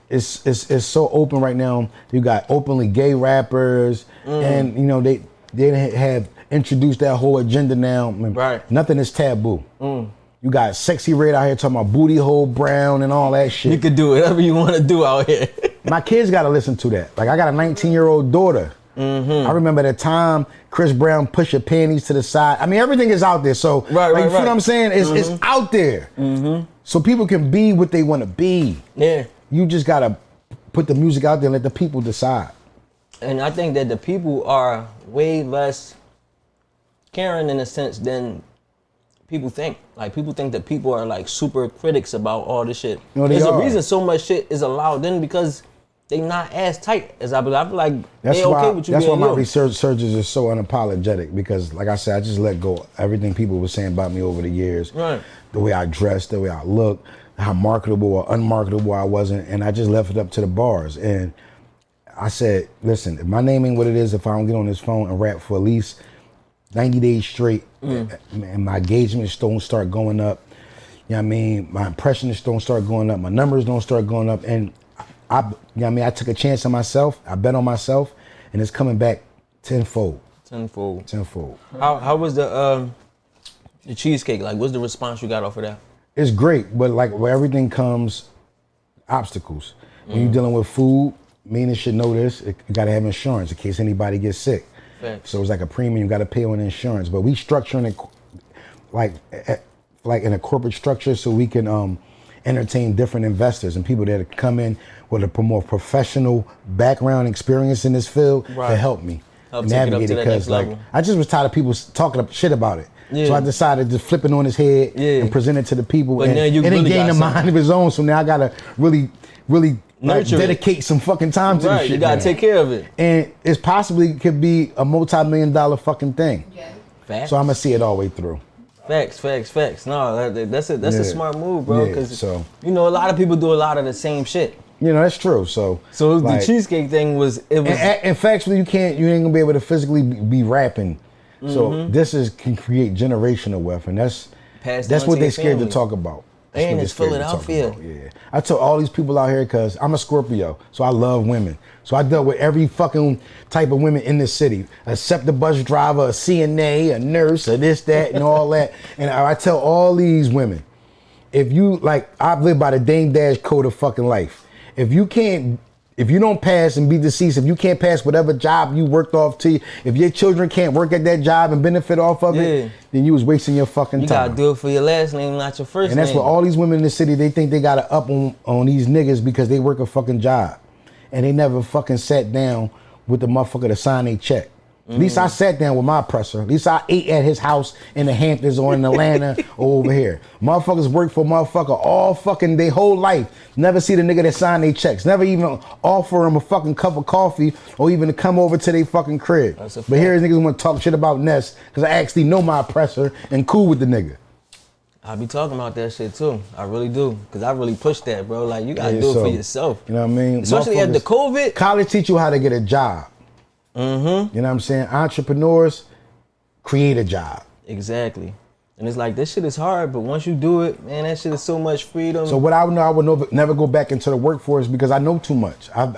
It's so open right now. You got openly gay rappers, and they have introduced that whole agenda now. Right. Nothing is taboo. You got Sexy Red out here talking about booty hole brown and all that shit. You could do whatever you want to do out here. My kids got to listen to that. Like, I got a 19-year-old daughter. I remember the time Chris Brown pushed your panties to the side. I mean, everything is out there. So, you feel what I'm saying? It's out there. So people can be what they want to be. Yeah. You just got to put the music out there and let the people decide. And I think that the people are way less caring in a sense than people think. Like, people think that people are like super critics about all this shit. There's a reason so much shit is allowed in, because they not as tight as I believe. I feel like they okay with you. That's why being my researchers are so unapologetic, because like I said, I just let go everything people were saying about me over the years. Right. The way I dressed, the way I looked, how marketable or unmarketable I wasn't, and I just left it up to the bars. And I said, listen, if my name ain't what it is, if I don't get on this phone and rap for at least 90 days straight, and my engagements don't start going up, you know what I mean? My impressions don't start going up, my numbers don't start going up, and you know what I mean? I took a chance on myself, I bet on myself, and it's coming back tenfold. How was the cheesecake? Like, what's the response you got off of that? It's great, but like where everything comes, obstacles. When you're dealing with food, me and should know this, you gotta have insurance in case anybody gets sick. Thanks. So it's like a premium you gotta pay on insurance. But we structuring it like in a corporate structure so we can entertain different investors and people that come in with a more professional background experience in this field to help me navigate it, because like I just was tired of people talking shit about it. Yeah. So I decided to flip it on his head and present it to the people, but and it gained a mind of his own. So now I gotta really like, dedicate some fucking time to this shit. You gotta take care of it, and it possibly could be a multi-million-dollar fucking thing. Yeah. Facts. So I'm gonna see it all the way through. Facts. No, that's a smart move, bro. Because you know, a lot of people do a lot of the same shit. You know, that's true. So like, the cheesecake thing was. And factually, you ain't gonna be able to physically be rapping. So this can create generational wealth, and that's what they're scared to talk about. And it's Philadelphia. Yeah, I tell all these people out here, because I'm a Scorpio, so I love women. So I dealt with every fucking type of women in this city, except the bus driver, a CNA, a nurse, a this, that, and all that. And I tell all these women, if you like, I've lived by the Dame Dash code of fucking life. If you don't pass and be deceased, if you can't pass whatever job you worked off to, if your children can't work at that job and benefit off of it, then you was wasting your fucking time. You gotta do it for your last name, not your first name. And that's what all these women in the city, they think they gotta up on these niggas because they work a fucking job. And they never fucking sat down with the motherfucker to sign a check. At least I sat down with my oppressor. At least I ate at his house in the Hamptons or in Atlanta or over here. Motherfuckers work for motherfucker all fucking their whole life. Never see the nigga that signed their checks. Never even offer him a fucking cup of coffee or even to come over to their fucking crib. But here's niggas want to talk shit about Ness because I actually know my oppressor and cool with the nigga. I be talking about that shit too. I really do. Because I really push that, bro. Like, you gotta do it for yourself. You know what I mean? Especially after COVID. College teach you how to get a job. You know what I'm saying? Entrepreneurs create a job. Exactly. And it's like, this shit is hard, but once you do it, man, that shit is so much freedom. So what I would know, I would never go back into the workforce because I know too much. I've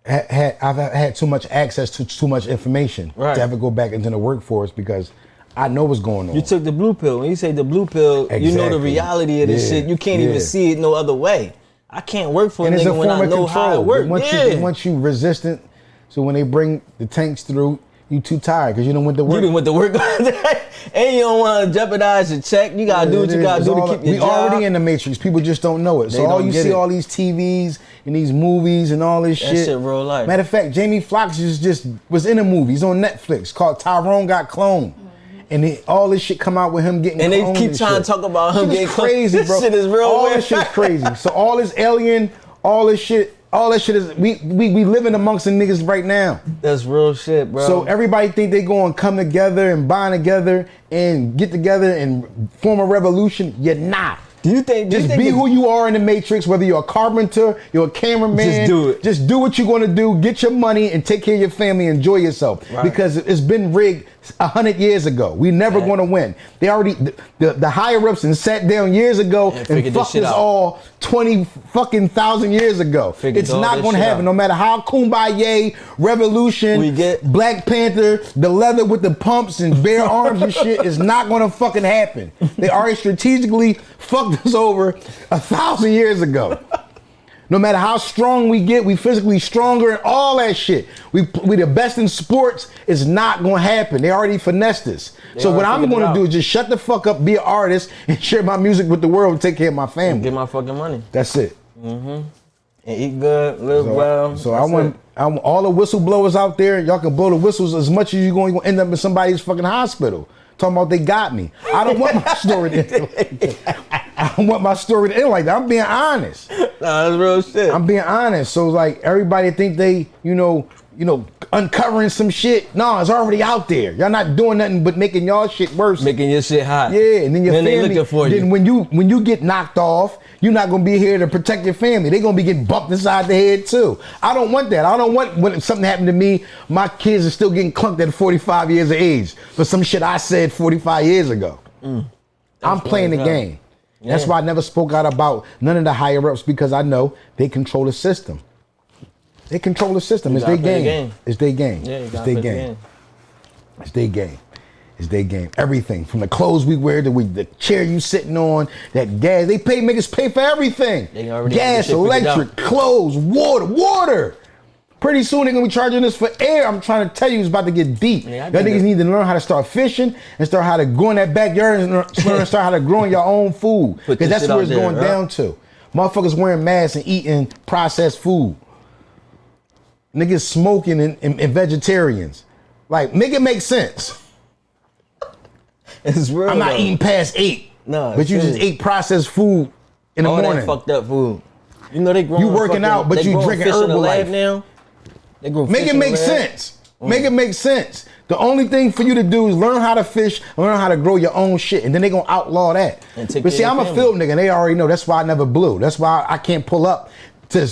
had too much access to too much information to ever go back into the workforce because I know what's going on. You took the blue pill. When you say the blue pill, you know the reality of this shit. You can't even see it no other way. I can't work for a nigga when I know how it works. Once you resistant, so when they bring the tanks through, you too tired because you don't went to work. You didn't went to work and you don't want to jeopardize your check. You gotta do what you gotta do to keep your job. We already in the matrix. People just don't know it. So all you see, all these TVs and these movies and all this shit. That shit real life. Matter of fact, Jamie Foxx was in a movie. He's on Netflix called Tyrone Got Cloned. And all this shit come out with him getting cloned. And they keep trying to talk about him getting crazy, bro. This shit is real. All this shit is crazy. So all this alien, all that shit is we living amongst the niggas right now. That's real shit, bro. So everybody think they gonna come together and bond together and get together and form a revolution. You're not. Do you think be who you are in the Matrix, whether you're a carpenter, you're a cameraman. Just do it. Just do what you're gonna do, get your money and take care of your family, enjoy yourself. Right. Because it's been rigged 100 years ago. We never gonna win. They already, the higher ups and sat down years ago and fucked us all 20 fucking thousand years ago. It's not gonna happen. No matter how kumbaya, revolution, we get Black Panther, the leather with the pumps and bare arms and shit is not gonna fucking happen. They already strategically fucked us over 1,000 years ago. No matter how strong we get, we physically stronger and all that shit. We the best in sports. It's not gonna happen. They already finessed us. So what I'm gonna do is just shut the fuck up, be an artist, and share my music with the world and take care of my family. And get my fucking money. That's it. And eat good, live well. So I want all the whistleblowers out there. Y'all can blow the whistles as much as you're going to end up in somebody's fucking hospital. Talking about they got me. I don't want my story to end like that. I don't want my story to end like that. I'm being honest. Nah, that's real shit. I'm being honest. So like everybody think they, uncovering some shit. No, it's already out there. Y'all not doing nothing but making y'all shit worse. Making your shit hot. Yeah, and then your family. They looking for you. Then when you get knocked off, you're not gonna be here to protect your family. They're gonna be getting bumped inside the head too. I don't want that. I don't want when something happened to me, my kids are still getting clunked at 45 years of age for some shit I said 45 years ago. I'm playing the game. Yeah. That's why I never spoke out about none of the higher ups, because I know they control the system. They control the system. It's their game. It's their game. Yeah, it's their game. It's their game. It's their game. Everything from the clothes we wear to the chair you sitting on, that gas. They make us pay for everything. Gas, electric, clothes, water. Pretty soon they're gonna be charging us for air. I'm trying to tell you, it's about to get deep. Y'all niggas need to learn how to start fishing and start how to go in that backyard and start how to grow your own food. Because that's where it's going down to. Motherfuckers wearing masks and eating processed food. Niggas smoking and vegetarians. Like, make it make sense. It's real. I'm not eating past 8. No, but you just ate processed food in the morning. That fucked up food. You know they growing. You working out, but you drinking Herbalife now. They grow make it make sense. Make it make sense. The only thing for you to do is learn how to fish, learn how to grow your own shit, and then they gonna outlaw that. But see, I'm a field nigga, and they already know. That's why I never blew. That's why I can't pull up to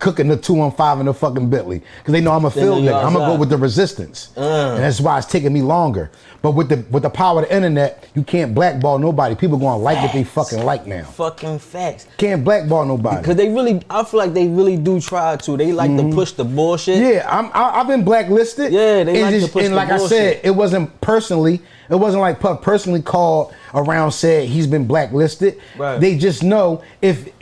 cooking the 215 in the fucking Bentley, because they know I'm a field nigga. I'm gonna go with the resistance, and that's why it's taking me longer. But with the power of the internet, you can't blackball nobody. People gonna like what they fucking like now. Fucking facts. Can't blackball nobody. Because I feel like they really do try to. They like to push the bullshit. Yeah, I've been blacklisted. Yeah, they like to push and the like bullshit. I said, it wasn't personally. It wasn't like Puff personally called around said he's been blacklisted. Right. They just know if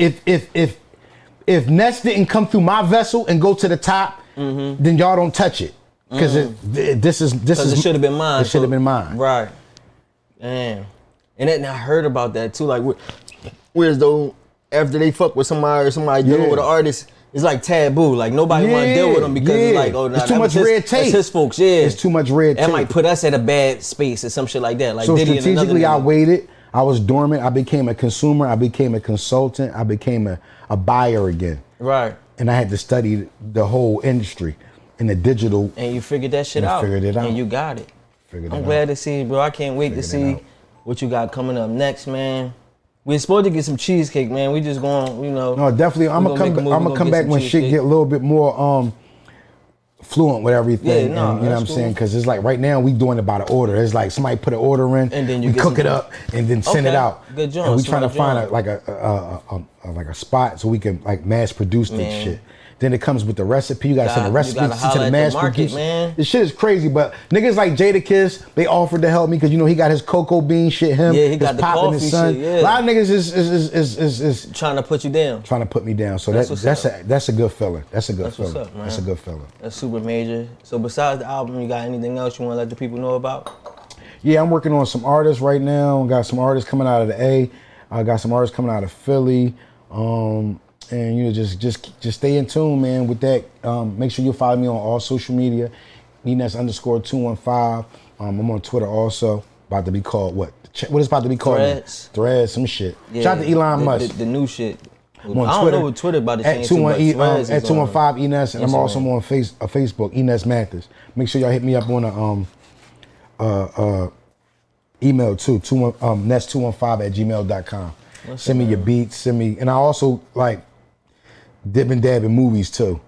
Ness didn't come through my vessel and go to the top, then y'all don't touch it. Because it should have been mine. It should have been mine. Right. Damn. And then I heard about that too. Like, whereas though after they fuck with somebody or somebody dealing with an artist, it's like taboo. Like nobody want to deal with them because it's like, oh, nah, it's too much red tape. That's his folks. Yeah, it's too much red tape. That might put us at a bad space or some shit like that. Like so Diddy strategically, I waited. I was dormant. I became a consumer. I became a consultant. I became a buyer again. Right. And I had to study the whole industry in the digital. And you figured that shit out. Figured it out. And you got it. I'm glad to see, bro. I can't wait to see what you got coming up next, man. We're supposed to get some cheesecake, man. We just going, No, definitely. I'm gonna come back when shit get a little bit more fluent with everything. Yeah, no, and, you know what I'm saying? Because it's like right now we doing it by the order. It's like somebody put an order in, and then we cook it up, and then send it out. Good job. And we trying to find a spot so we can like mass produce this shit. Then it comes with the recipe. You gotta send the recipe to the mass producer. This shit is crazy, but niggas like Jadakiss, they offered to help me because he got his cocoa bean shit. He got the coffee his son. Shit, yeah. A lot of niggas is trying to put you down. Trying to put me down. So that's a good feeling. That's a good feeling. What's up, man. That's a good feeling. That's super major. So besides the album, you got anything else you want to let the people know about? Yeah, I'm working on some artists right now. Got some artists coming out of the A. I got some artists coming out of Philly. And just stay in tune, man, with that. Make sure you follow me on all social media, E.Ness _215. I'm on Twitter also. About to be called what? What is about to be called? Threads, some shit. Yeah, shout out to Elon Musk. The new shit. I'm on I Twitter, don't know what Twitter about to at change at 215 E.Ness, and I'm also on Facebook, E.Ness Mathis. Make sure y'all hit me up on email too, ness215@gmail.com. Send me your beats, and I also like dip and dab in movies too.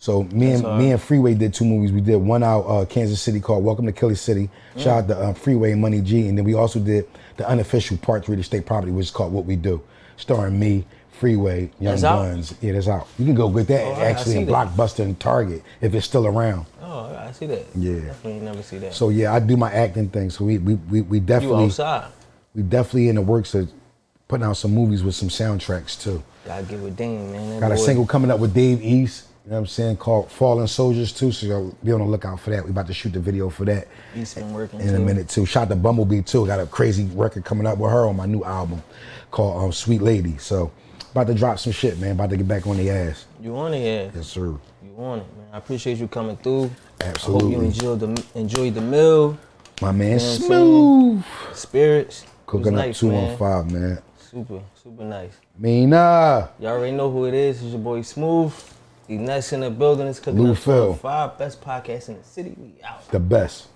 So me and Freeway did 2 movies. We did one out Kansas City called Welcome to Kelly City. Shout out to Freeway and Money G, and then we also did the unofficial Part 3 to State Property, which is called What We Do, starring me, Freeway, Young Guns. Yeah, that's out. You can go get that actually in Blockbuster and Target if it's still around. Oh, I see that. Yeah, definitely never see that. So yeah, I do my acting thing. So we definitely you outside. We definitely in the works of putting out some movies with some soundtracks too. Gotta get with Dame, man. That Got a boy- single coming up with Dave East, you know what I'm saying, called Fallen Soldiers too, so y'all be on the lookout for that. We about to shoot the video for that East been working in a too. minute too. Shout to Bumblebee too. Got a crazy record coming up with her on my new album called Sweet Lady. So about to drop some shit, man. About to get back on the ass. You on it, yeah. Yes, sir. You on it, man. I appreciate you coming through. Absolutely. I hope you enjoyed the meal. My man, You know what I'm Smooth. Spirits. It was Cooking up nice, 215, man. Super nice. Mina. Y'all already know who it is. It's your boy Smooth. E.Ness in the building. It's Cooking Lou Up Phil. 215. Best podcast in the city. We out. The best.